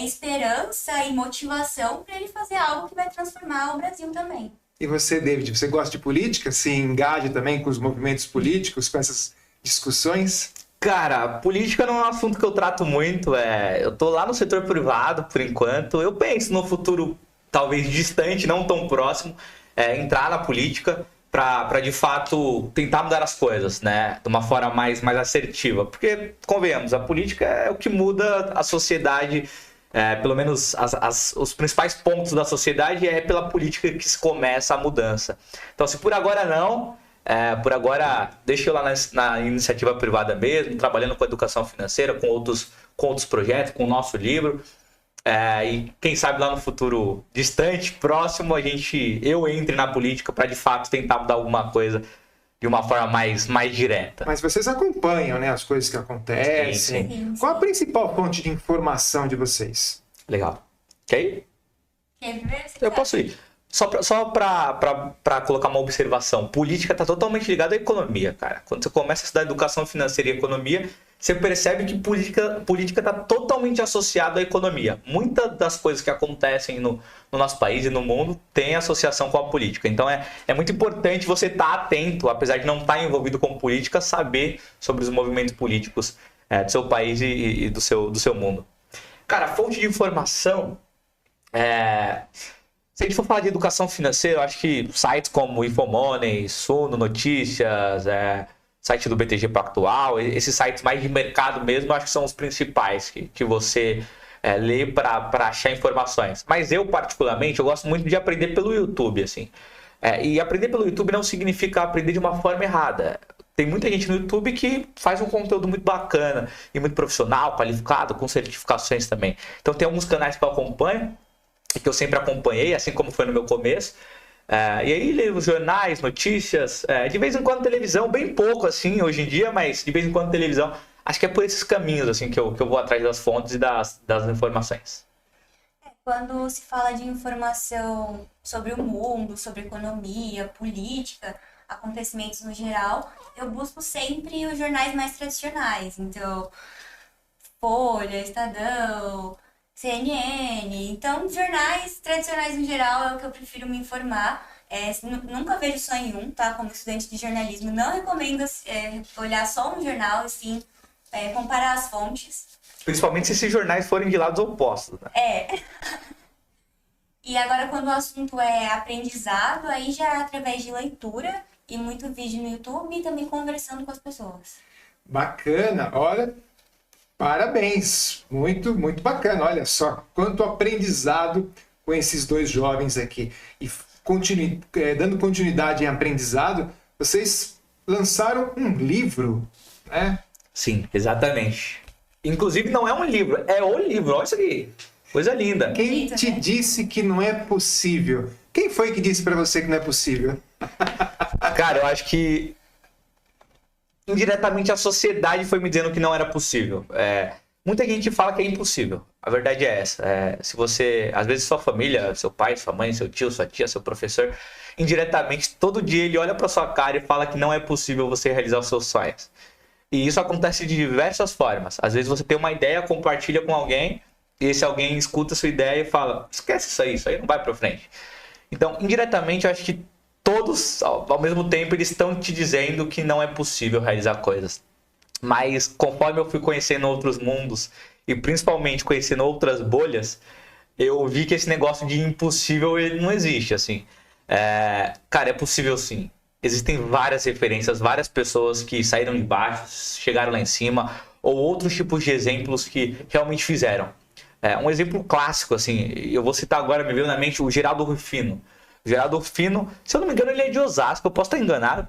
esperança e motivação para ele fazer algo que vai transformar o Brasil também. E você, David, você gosta de política? Se engaja também com os movimentos políticos, com essas discussões? Cara, política não é um assunto que eu trato muito. Eu tô lá no setor privado, por enquanto. Eu penso no futuro, talvez distante, não tão próximo, entrar na política para de fato tentar mudar as coisas, né? De uma forma mais assertiva. Porque, convenhamos, a política é o que muda a sociedade. Pelo menos os principais pontos da sociedade é pela política que se começa a mudança. Então, se por agora não, por agora deixa eu lá na iniciativa privada mesmo, trabalhando com educação financeira, com outros projetos, com o nosso livro. E quem sabe lá no futuro distante, próximo, eu entre na política para de fato tentar mudar alguma coisa de uma forma mais direta. Mas vocês acompanham, né, as coisas que acontecem. Sim. Qual a principal fonte de informação de vocês? Legal. Quer ir? Quer primeiro? Eu posso ir. Só para colocar uma observação. Política está totalmente ligada à economia, cara. Quando você começa a estudar educação financeira e economia, você percebe que política está totalmente associada à economia. Muitas das coisas que acontecem no nosso país e no mundo têm associação com a política. Então é muito importante você estar atento, apesar de não estar envolvido com política, saber sobre os movimentos políticos do seu país e do seu mundo. Cara, fonte de informação... Se a gente for falar de educação financeira, eu acho que sites como Infomoney, Suno Notícias, site do BTG Pactual, esses sites mais de mercado mesmo, eu acho que são os principais que você lê para achar informações. Mas eu, particularmente, eu gosto muito de aprender pelo YouTube, assim. E aprender pelo YouTube não significa aprender de uma forma errada. Tem muita gente no YouTube que faz um conteúdo muito bacana e muito profissional, qualificado, com certificações também. Então tem alguns canais que eu acompanho, que eu sempre acompanhei, assim como foi no meu começo. E aí leio jornais, notícias, de vez em quando televisão, bem pouco assim hoje em dia, mas de vez em quando televisão. Acho que é por esses caminhos assim que eu vou atrás das fontes e das informações. Quando se fala de informação sobre o mundo, sobre economia, política, acontecimentos no geral, eu busco sempre os jornais mais tradicionais. Então, Folha, Estadão, CNN. Então, jornais tradicionais no geral é o que eu prefiro me informar. Nunca vejo só em um, tá? Como estudante de jornalismo, não recomendo olhar só um jornal, assim, comparar as fontes. Principalmente se esses jornais forem de lados opostos, né? E agora, quando o assunto é aprendizado, aí já é através de leitura e muito vídeo no YouTube e também conversando com as pessoas. Bacana, olha... Parabéns, muito, muito bacana. Olha só, quanto aprendizado com esses dois jovens aqui. E dando continuidade em aprendizado, vocês lançaram um livro, né? Sim, exatamente. Inclusive não é um livro, é o livro. Olha isso aqui, coisa linda. Quem te disse que não é possível? Quem foi que disse para você que não é possível? Cara, eu acho que indiretamente a sociedade foi me dizendo que não era possível. Muita gente fala que é impossível. A verdade é essa. Se você, às vezes sua família, seu pai, sua mãe, seu tio, sua tia, seu professor, indiretamente, todo dia ele olha para sua cara e fala que não é possível você realizar os seus sonhos. E isso acontece de diversas formas. Às vezes você tem uma ideia, compartilha com alguém, e esse alguém escuta a sua ideia e fala, esquece isso aí não vai para frente. Então, indiretamente, eu acho que todos, ao mesmo tempo, eles estão te dizendo que não é possível realizar coisas. Mas conforme eu fui conhecendo outros mundos e principalmente conhecendo outras bolhas, eu vi que esse negócio de impossível ele não existe, assim. Cara, é possível sim. Existem várias referências, várias pessoas que saíram de baixo, chegaram lá em cima, ou outros tipos de exemplos que realmente fizeram. Um exemplo clássico, assim, eu vou citar agora, me veio na mente o Geraldo Rufino. O Geraldo Rufino, se eu não me engano, ele é de Osasco, eu posso estar enganado.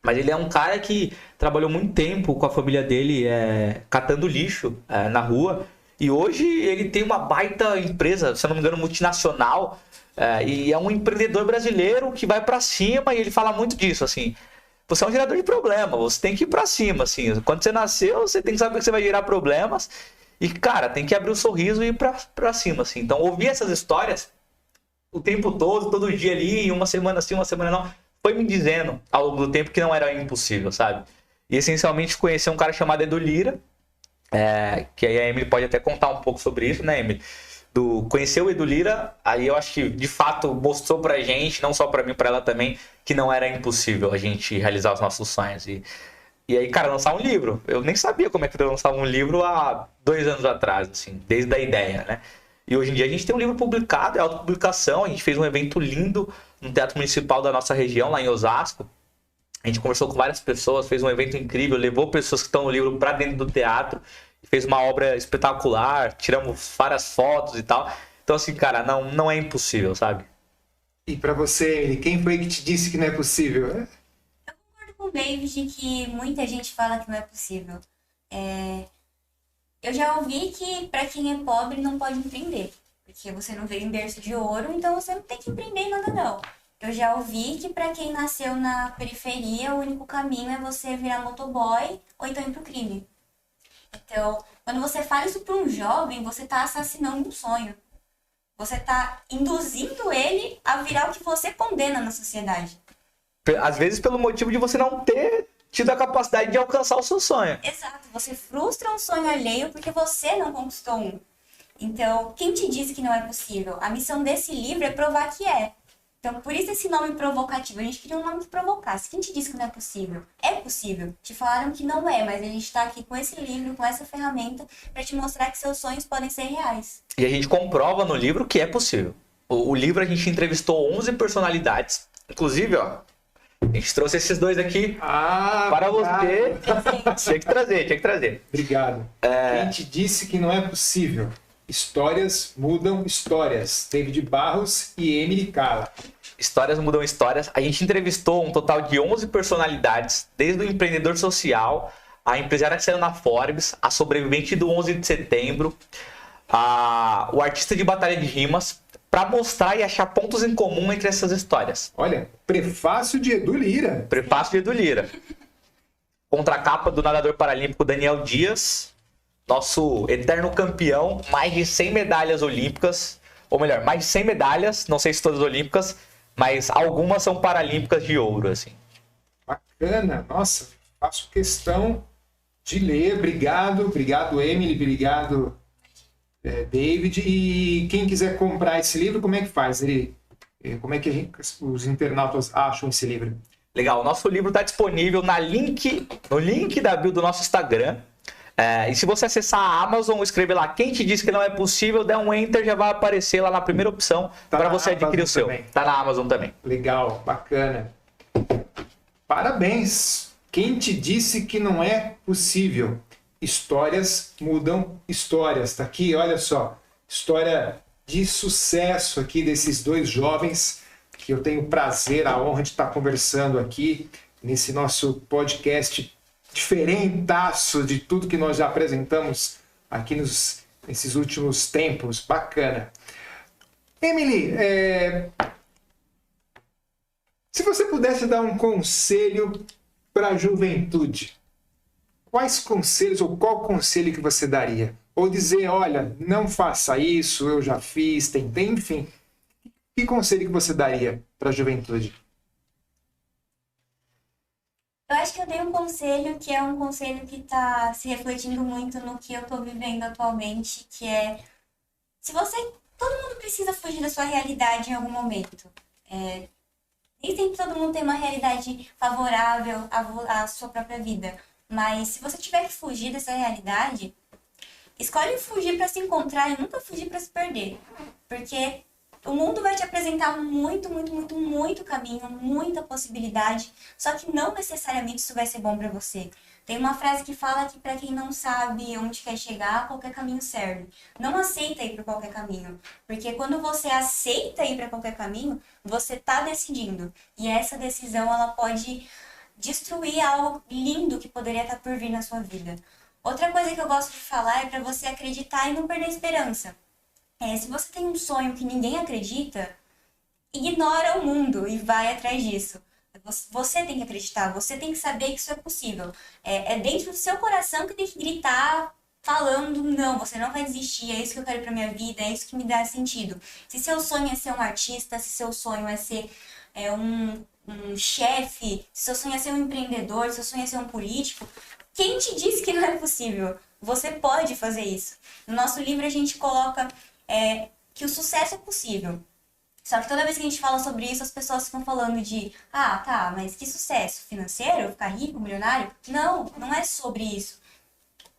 Mas ele é um cara que trabalhou muito tempo com a família dele catando lixo na rua. E hoje ele tem uma baita empresa, se eu não me engano, multinacional. E é um empreendedor brasileiro que vai pra cima e ele fala muito disso, assim. Você é um gerador de problema, você tem que ir pra cima, assim. Quando você nasceu, você tem que saber que você vai gerar problemas. E, cara, tem que abrir o sorriso e ir pra cima, assim. Então, ouvir essas histórias o tempo todo dia ali, uma semana sim, uma semana não, foi me dizendo ao longo do tempo que não era impossível, sabe? E essencialmente conheci um cara chamado Edu Lira, que aí a Emily pode até contar um pouco sobre isso, né, Emily? do conhecer o Edu Lyra, aí eu acho que de fato mostrou pra gente, não só pra mim, pra ela também, que não era impossível a gente realizar os nossos sonhos. E aí, cara, lançar um livro. Eu nem sabia como é que eu lançava um livro há 2 anos atrás, assim, desde a ideia, né? E hoje em dia a gente tem um livro publicado, é autopublicação, a gente fez um evento lindo no Teatro Municipal da nossa região, lá em Osasco. A gente conversou com várias pessoas, fez um evento incrível, levou pessoas que estão no livro pra dentro do teatro, fez uma obra espetacular, tiramos várias fotos e tal. Então, assim, cara, não é impossível, sabe? E pra você, Emily, quem foi que te disse que não é possível? Eu concordo com o David que muita gente fala que não é possível. Eu já ouvi que pra quem é pobre não pode empreender, porque você não veio em berço de ouro, então você não tem que empreender em nada não. Eu já ouvi que pra quem nasceu na periferia, o único caminho é você virar motoboy ou então ir pro crime. Então, quando você fala isso para um jovem, você está assassinando um sonho. Você está induzindo ele a virar o que você condena na sociedade. Às vezes pelo motivo de você não ter tido a capacidade de alcançar o seu sonho. Exato. Você frustra um sonho alheio porque você não conquistou um. Então, quem te disse que não é possível? A missão desse livro é provar que é. Então, por isso esse nome provocativo. A gente queria um nome que provocasse. Quem te disse que não é possível? É possível. Te falaram que não é, mas a gente está aqui com esse livro, com essa ferramenta, para te mostrar que seus sonhos podem ser reais. E a gente comprova no livro que é possível. O livro a gente entrevistou 11 personalidades. Inclusive, ó, a gente trouxe esses 2 aqui para você. Tinha que trazer. Obrigado. Quem te disse que não é possível? Histórias mudam histórias. David Barros e Emily Cala. Histórias mudam histórias. A gente entrevistou um total de 11 personalidades, desde o empreendedor social, a empresária que saiu na Forbes, a sobrevivente do 11 de setembro, o artista de batalha de rimas, para mostrar e achar pontos em comum entre essas histórias. Olha, prefácio de Edu Lyra. Prefácio de Edu Lyra. Contracapa do nadador paralímpico Daniel Dias, nosso eterno campeão, mais de 100 medalhas olímpicas, ou melhor, mais de 100 medalhas, não sei se todas olímpicas, mas algumas são paralímpicas de ouro, assim. Bacana, nossa, faço questão de ler. Obrigado Emily, obrigado David. E quem quiser comprar esse livro, como é que faz? Como é que os internautas acham esse livro? Legal, o nosso livro está disponível no link da bio do nosso Instagram. E se você acessar a Amazon, escrever lá quem te disse que não é possível, der um enter, já vai aparecer lá na primeira opção para você adquirir o seu. Tá na Amazon também. Legal, bacana. Parabéns. Quem te disse que não é possível? Histórias mudam histórias. Tá aqui, olha só. História de sucesso aqui desses 2 jovens que eu tenho o prazer, a honra de estar conversando aqui nesse nosso podcast diferentaço de tudo que nós já apresentamos aqui nesses últimos tempos. Bacana. Emily, se você pudesse dar um conselho para a juventude, quais conselhos ou qual conselho que você daria? Ou dizer, olha, não faça isso, eu já fiz, tentei, enfim. Que conselho que você daria para a juventude? Eu acho que eu dei um conselho que é um conselho que está se refletindo muito no que eu estou vivendo atualmente, que é, todo mundo precisa fugir da sua realidade em algum momento. Nem sempre todo mundo tem uma realidade favorável à sua própria vida, mas se você tiver que fugir dessa realidade, escolhe fugir para se encontrar e nunca fugir para se perder, porque o mundo vai te apresentar muito caminho, muita possibilidade, só que não necessariamente isso vai ser bom para você. Tem uma frase que fala que para quem não sabe onde quer chegar, qualquer caminho serve. Não aceita ir para qualquer caminho, porque quando você aceita ir para qualquer caminho, você tá decidindo. E essa decisão, ela pode destruir algo lindo que poderia estar por vir na sua vida. Outra coisa que eu gosto de falar é para você acreditar e não perder a esperança. Se você tem um sonho que ninguém acredita, ignora o mundo e vai atrás disso. Você tem que acreditar, você tem que saber que isso é possível. É dentro do seu coração que tem que gritar, falando, não, você não vai desistir, é isso que eu quero pra minha vida, é isso que me dá sentido. Se seu sonho é ser um artista, se seu sonho é ser um chefe, se seu sonho é ser um empreendedor, se seu sonho é ser um político, quem te disse que não é possível? Você pode fazer isso. No nosso livro a gente coloca que o sucesso é possível. Só que toda vez que a gente fala sobre isso, as pessoas ficam falando de tá, mas que sucesso financeiro? Ficar rico, milionário? Não, não é sobre isso.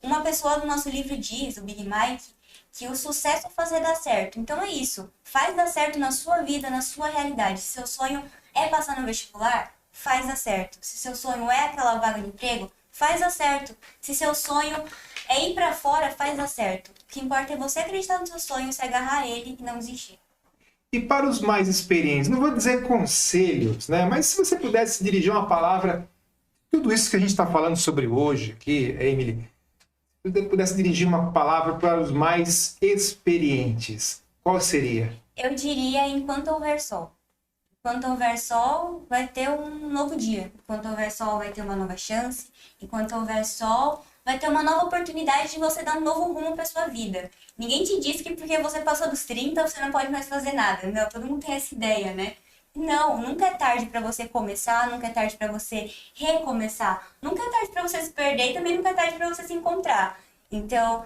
Uma pessoa do nosso livro diz, o Big Mike, que o sucesso é fazer dar certo. Então é isso, faz dar certo na sua vida, na sua realidade. Se seu sonho é passar no vestibular, faz dar certo. Se seu sonho é aquela vaga de emprego, faz dar certo. Se seu sonho é ir pra fora, faz dar certo. O que importa é você acreditar no seu sonho, se agarrar a ele e não desistir. E para os mais experientes, não vou dizer conselhos, né? Mas se você pudesse dirigir uma palavra, tudo isso que a gente está falando sobre hoje aqui, Emily, se você pudesse dirigir uma palavra para os mais experientes, qual seria? Eu diria, enquanto houver sol. Enquanto houver sol, vai ter um novo dia. Enquanto houver sol, vai ter uma nova chance. Enquanto houver sol, vai ter uma nova oportunidade de você dar um novo rumo para sua vida. Ninguém te disse que porque você passou dos 30, você não pode mais fazer nada. Não, todo mundo tem essa ideia, né? Não, nunca é tarde para você começar, nunca é tarde para você recomeçar. Nunca é tarde para você se perder e também nunca é tarde para você se encontrar. Então,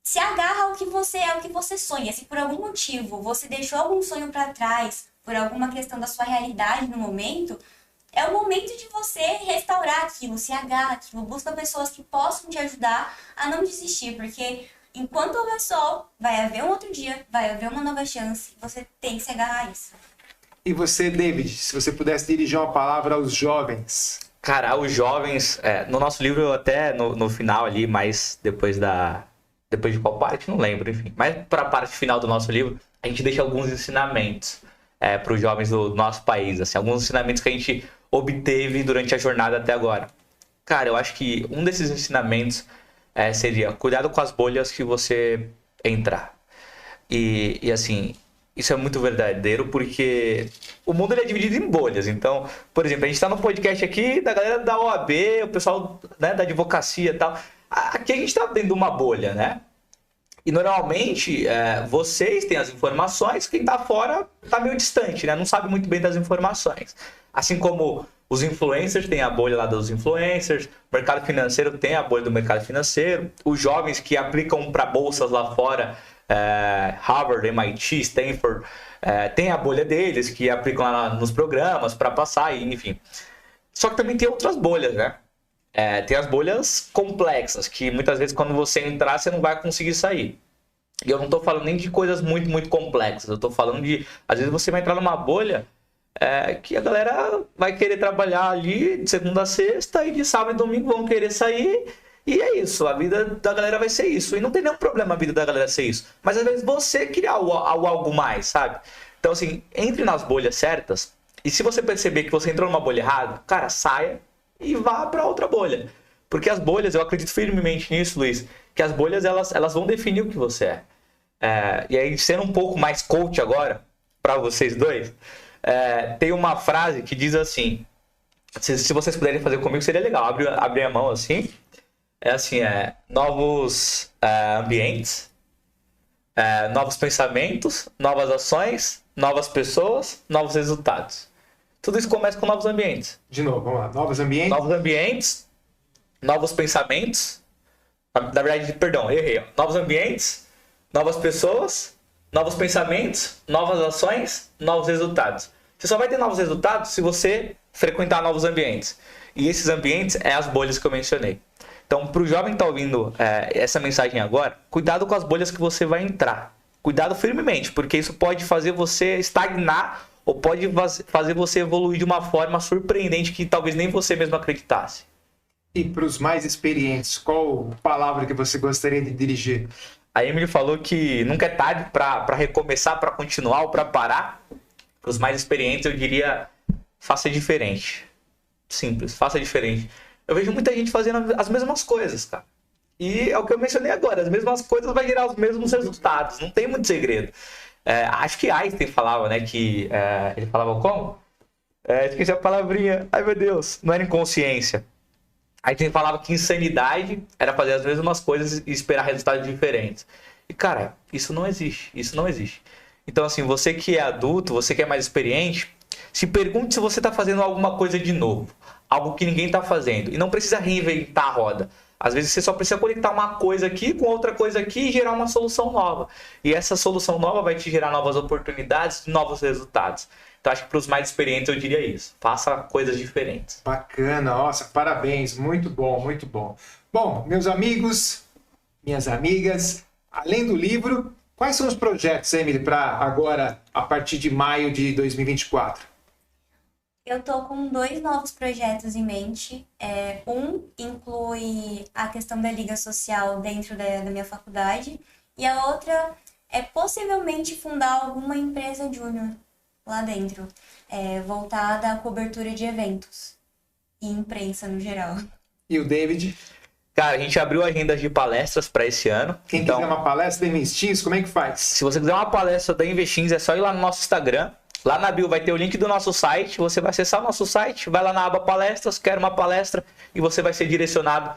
se agarra ao que você sonha. Se por algum motivo você deixou algum sonho para trás, por alguma questão da sua realidade no momento, é o momento de você restaurar aquilo, se agarra aquilo, busca pessoas que possam te ajudar a não desistir, porque enquanto houver sol, vai haver um outro dia, vai haver uma nova chance, você tem que se agarrar a isso. E você, David, se você pudesse dirigir uma palavra aos jovens? Cara, os jovens, no nosso livro até no final ali, mas depois de qual parte, não lembro, enfim. Mas para a parte final do nosso livro, a gente deixa alguns ensinamentos para os jovens do nosso país, assim, alguns ensinamentos que a gente obteve durante a jornada até agora. Cara, eu acho que um desses ensinamentos seria cuidado com as bolhas que você entrar. E assim, isso é muito verdadeiro porque o mundo ele é dividido em bolhas. Então, por exemplo, a gente está no podcast aqui da galera da OAB, o pessoal, né, da advocacia e tal. Aqui a gente está dentro de uma bolha, né? E normalmente vocês têm as informações, quem está fora está meio distante, né? Não sabe muito bem das informações. Assim como os influencers têm a bolha lá dos influencers, o mercado financeiro tem a bolha do mercado financeiro, os jovens que aplicam para bolsas lá fora, Harvard, MIT, Stanford, tem a bolha deles que aplicam lá nos programas para passar, enfim. Só que também tem outras bolhas, né? Tem as bolhas complexas, que muitas vezes quando você entrar, você não vai conseguir sair. E eu não estou falando nem de coisas muito, muito complexas. Eu estou falando de, às vezes você vai entrar numa bolha que a galera vai querer trabalhar ali de segunda a sexta e de sábado e domingo vão querer sair. E é isso, a vida da galera vai ser isso. E não tem nenhum problema a vida da galera ser isso. Mas às vezes você criar algo mais, sabe? Então assim, entre nas bolhas certas. E se você perceber que você entrou numa bolha errada, cara, saia e vá para outra bolha. Porque as bolhas, eu acredito firmemente nisso, Luiz, que as bolhas elas vão definir o que você é. E aí, sendo um pouco mais coach agora, para vocês dois, tem uma frase que diz assim, se vocês puderem fazer comigo, seria legal, abre a mão assim, novos ambientes, novos pensamentos, novas ações, novas pessoas, novos resultados. Tudo isso começa com novos ambientes. De novo, vamos lá. Novos ambientes. Novos ambientes, novos pensamentos. Na verdade, perdão, errei. Novos ambientes, novas pessoas, novos pensamentos, novas ações, novos resultados. Você só vai ter novos resultados se você frequentar novos ambientes. E esses ambientes as bolhas que eu mencionei. Então, para o jovem que está ouvindo essa mensagem agora, cuidado com as bolhas que você vai entrar. Cuidado firmemente, porque isso pode fazer você estagnar ou pode fazer você evoluir de uma forma surpreendente que talvez nem você mesmo acreditasse. E para os mais experientes, qual palavra que você gostaria de dirigir? A Emily falou que nunca é tarde para recomeçar, para continuar ou para parar. Para os mais experientes, eu diria, faça diferente. Simples, faça diferente. Eu vejo muita gente fazendo as mesmas coisas, cara. E é o que eu mencionei agora, as mesmas coisas vai gerar os mesmos resultados. Não tem muito segredo. Acho que Einstein falava, né, que... ele falava como? Esqueci a palavrinha. Ai, meu Deus. Não era inconsciência. Einstein falava que insanidade era fazer as mesmas coisas e esperar resultados diferentes. E, cara, isso não existe. Isso não existe. Então, assim, você que é adulto, você que é mais experiente, se pergunte se você está fazendo alguma coisa de novo. Algo que ninguém está fazendo. E não precisa reinventar a roda. Às vezes você só precisa conectar uma coisa aqui com outra coisa aqui e gerar uma solução nova. E essa solução nova vai te gerar novas oportunidades, novos resultados. Então acho que para os mais experientes eu diria isso. Faça coisas diferentes. Bacana, nossa, parabéns, muito bom, muito bom. Bom, meus amigos, minhas amigas, além do livro, quais são os projetos, Emily, para agora, a partir de maio de 2024? Eu tô com 2 novos projetos em mente. Um inclui a questão da liga social dentro da minha faculdade e a outra é possivelmente fundar alguma empresa júnior lá dentro, voltada à cobertura de eventos e imprensa no geral. E o David? Cara, a gente abriu agendas de palestras para esse ano. Quem quiser uma palestra da Investins, como é que faz? Se você quiser uma palestra da Investins, é só ir lá no nosso Instagram. Lá na bio vai ter o link do nosso site, você vai acessar o nosso site, vai lá na aba palestras, quer uma palestra e você vai ser direcionado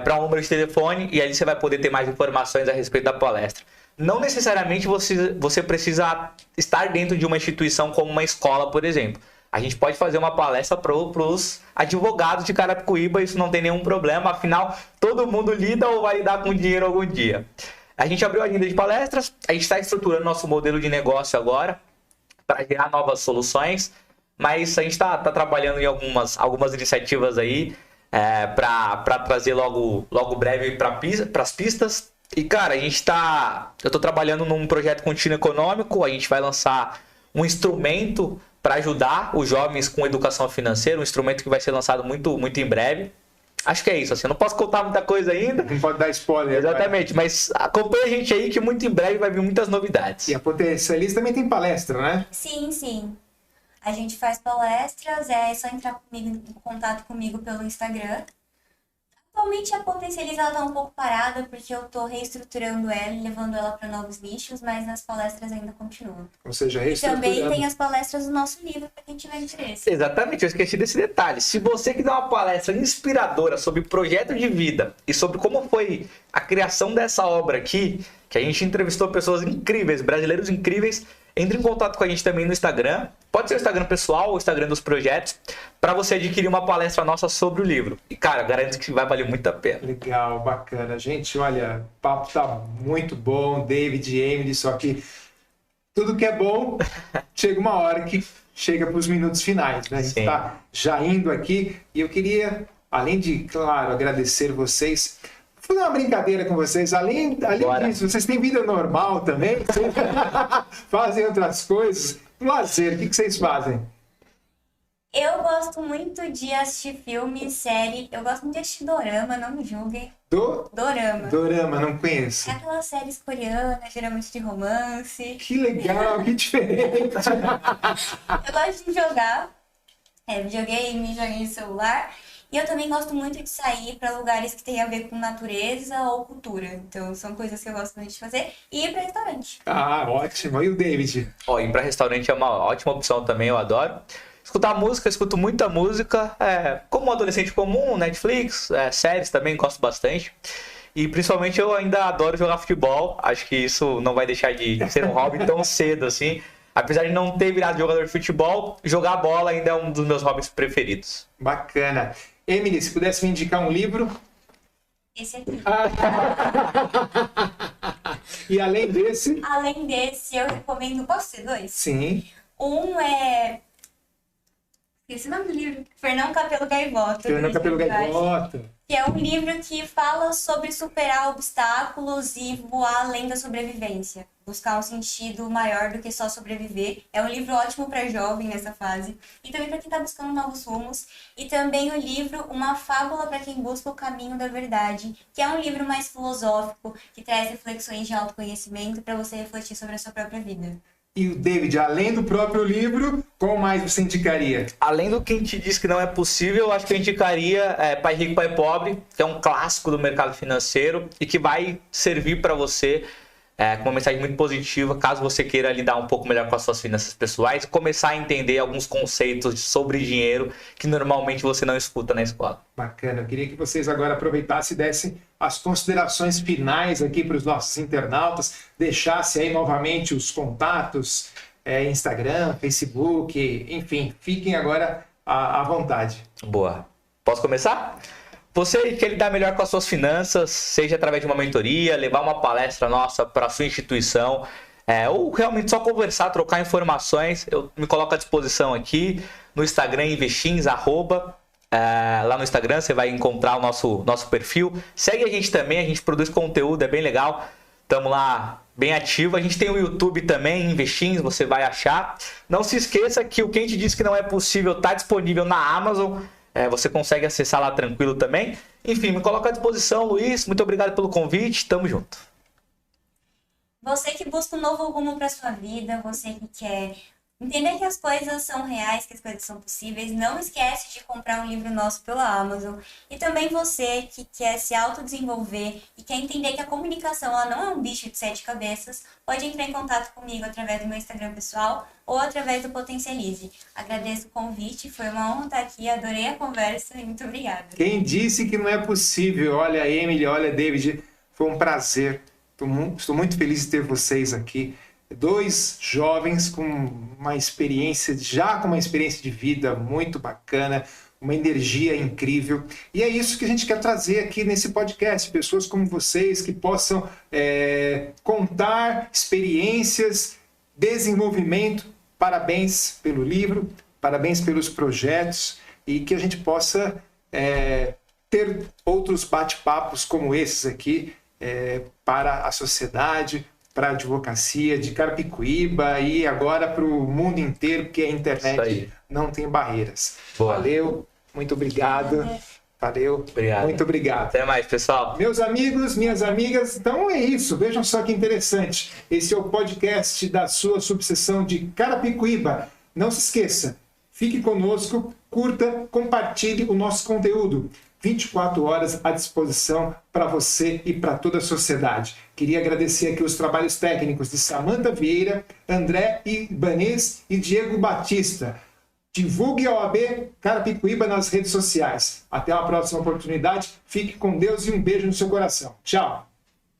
para um número de telefone e aí você vai poder ter mais informações a respeito da palestra. Não necessariamente você precisa estar dentro de uma instituição como uma escola, por exemplo. A gente pode fazer uma palestra para os advogados de Carapicuíba, isso não tem nenhum problema, afinal todo mundo lida ou vai lidar com dinheiro algum dia. A gente abriu a agenda de palestras, a gente está estruturando nosso modelo de negócio agora, para gerar novas soluções, mas a gente está trabalhando em algumas iniciativas aí para trazer logo breve para as pistas. E cara, eu estou trabalhando num projeto contínuo econômico, a gente vai lançar um instrumento para ajudar os jovens com educação financeira, um instrumento que vai ser lançado muito, muito em breve. Acho que é isso, assim, eu não posso contar muita coisa ainda. Não pode dar spoiler. Exatamente, mas acompanha a gente aí que muito em breve vai vir muitas novidades. E a Potencializa também tem palestra, né? Sim, sim. A gente faz palestras, é só entrar em contato comigo pelo Instagram. Atualmente a Potencializa está um pouco parada, porque eu estou reestruturando ela e levando ela para novos nichos, mas as palestras ainda continuam. Ou seja, E também tem as palestras do nosso livro, para quem tiver interesse. Exatamente, eu esqueci desse detalhe. Se você quiser uma palestra inspiradora sobre projeto de vida e sobre como foi a criação dessa obra aqui, que a gente entrevistou pessoas incríveis, brasileiros incríveis, entre em contato com a gente também no Instagram. Pode ser o Instagram pessoal ou o Instagram dos projetos, para você adquirir uma palestra nossa sobre o livro. E, cara, garanto que vai valer muito a pena. Legal, bacana. Gente, olha, o papo tá muito bom, David e Emily, só que tudo que é bom, chega uma hora que chega para os minutos finais, né? A gente está já indo aqui e eu queria, além de, claro, agradecer vocês, vou fazer uma brincadeira com vocês. Além disso, vocês têm vida normal também? Vocês fazem outras coisas? Lazer, o que vocês fazem? Eu gosto muito de assistir filme, série. Eu gosto muito de assistir dorama, não me julguem. Dorama. Dorama, não conheço. É aquelas séries coreanas, geralmente de romance. Que legal, que diferente. Eu gosto de jogar videogame, joguinho de celular. E eu também gosto muito de sair para lugares que tem a ver com natureza ou cultura. Então, são coisas que eu gosto muito de fazer. E ir para restaurante. Ah, ótimo. E o David? Ir para restaurante é uma ótima opção também, eu adoro. Escutar música, escuto muita música. Como um adolescente comum, Netflix, séries também, gosto bastante. E principalmente eu ainda adoro jogar futebol. Acho que isso não vai deixar de ser um hobby tão cedo assim. Apesar de não ter virado jogador de futebol, jogar bola ainda é um dos meus hobbies preferidos. Bacana. Emily, se pudesse me indicar um livro... Esse aqui. E além desse... Além desse, eu recomendo... Posso ser 2? Sim. Um é... Esse é o nome do livro. Fernão Capelo Gaivota. Fernão Capelo Gaivota. Que é um livro que fala sobre superar obstáculos e voar além da sobrevivência. Buscar um sentido maior do que só sobreviver. É um livro ótimo para jovem nessa fase. E também para quem está buscando novos rumos. E também o livro Uma Fábula para quem busca o caminho da verdade. Que é um livro mais filosófico, que traz reflexões de autoconhecimento para você refletir sobre a sua própria vida. E o David, além do próprio livro, qual mais você indicaria? Além do Quem Te Diz Que Não É Possível, eu acho que eu indicaria Pai Rico, Pai Pobre, que é um clássico do mercado financeiro e que vai servir para você com uma mensagem muito positiva, caso você queira lidar um pouco melhor com as suas finanças pessoais e começar a entender alguns conceitos sobre dinheiro que normalmente você não escuta na escola. Bacana, eu queria que vocês agora aproveitassem e dessem as considerações finais aqui para os nossos internautas, deixassem aí novamente os contatos, Instagram, Facebook, enfim, fiquem agora à vontade. Boa. Posso começar? Você quer lidar melhor com as suas finanças, seja através de uma mentoria, levar uma palestra nossa para sua instituição, ou realmente só conversar, trocar informações, eu me coloco à disposição aqui no Instagram Investins, lá no Instagram você vai encontrar o nosso perfil. Segue a gente também, a gente produz conteúdo, é bem legal. Estamos lá bem ativo. A gente tem o YouTube também, Investins, você vai achar. Não se esqueça que o Quem Te Disse Que Não É Possível está disponível na Amazon. Você consegue acessar lá tranquilo também. Enfim, me coloco à disposição, Luiz. Muito obrigado pelo convite. Tamo junto. Você que busca um novo rumo para sua vida, você que quer entender que as coisas são reais, que as coisas são possíveis, não esquece de comprar um livro nosso pela Amazon. E também você que quer se autodesenvolver e quer entender que a comunicação ela não é um bicho de 7 cabeças, pode entrar em contato comigo através do meu Instagram pessoal ou através do Potencialize. Agradeço o convite, foi uma honra estar aqui, adorei a conversa e muito obrigada. Quem disse que não é possível? Olha, Emily, olha, David, foi um prazer. Estou muito feliz de ter vocês aqui. 2 jovens com uma experiência de vida muito bacana, uma energia incrível. E é isso que a gente quer trazer aqui nesse podcast. Pessoas como vocês que possam contar experiências, desenvolvimento. Parabéns pelo livro, parabéns pelos projetos e que a gente possa ter outros bate-papos como esses aqui para a sociedade, para a advocacia de Carapicuíba e agora para o mundo inteiro, porque a internet não tem barreiras. Boa. Valeu, muito obrigado. Valeu, obrigado. Muito obrigado. Até mais, pessoal. Meus amigos, minhas amigas, então é isso. Vejam só que interessante. Esse é o podcast da sua subseção de Carapicuíba. Não se esqueça, fique conosco, curta, compartilhe o nosso conteúdo. 24 horas à disposição para você e para toda a sociedade. Queria agradecer aqui os trabalhos técnicos de Samanta Vieira, André Ibanez e Diego Batista. Divulgue a OAB Carapicuíba nas redes sociais. Até uma próxima oportunidade. Fique com Deus e um beijo no seu coração. Tchau!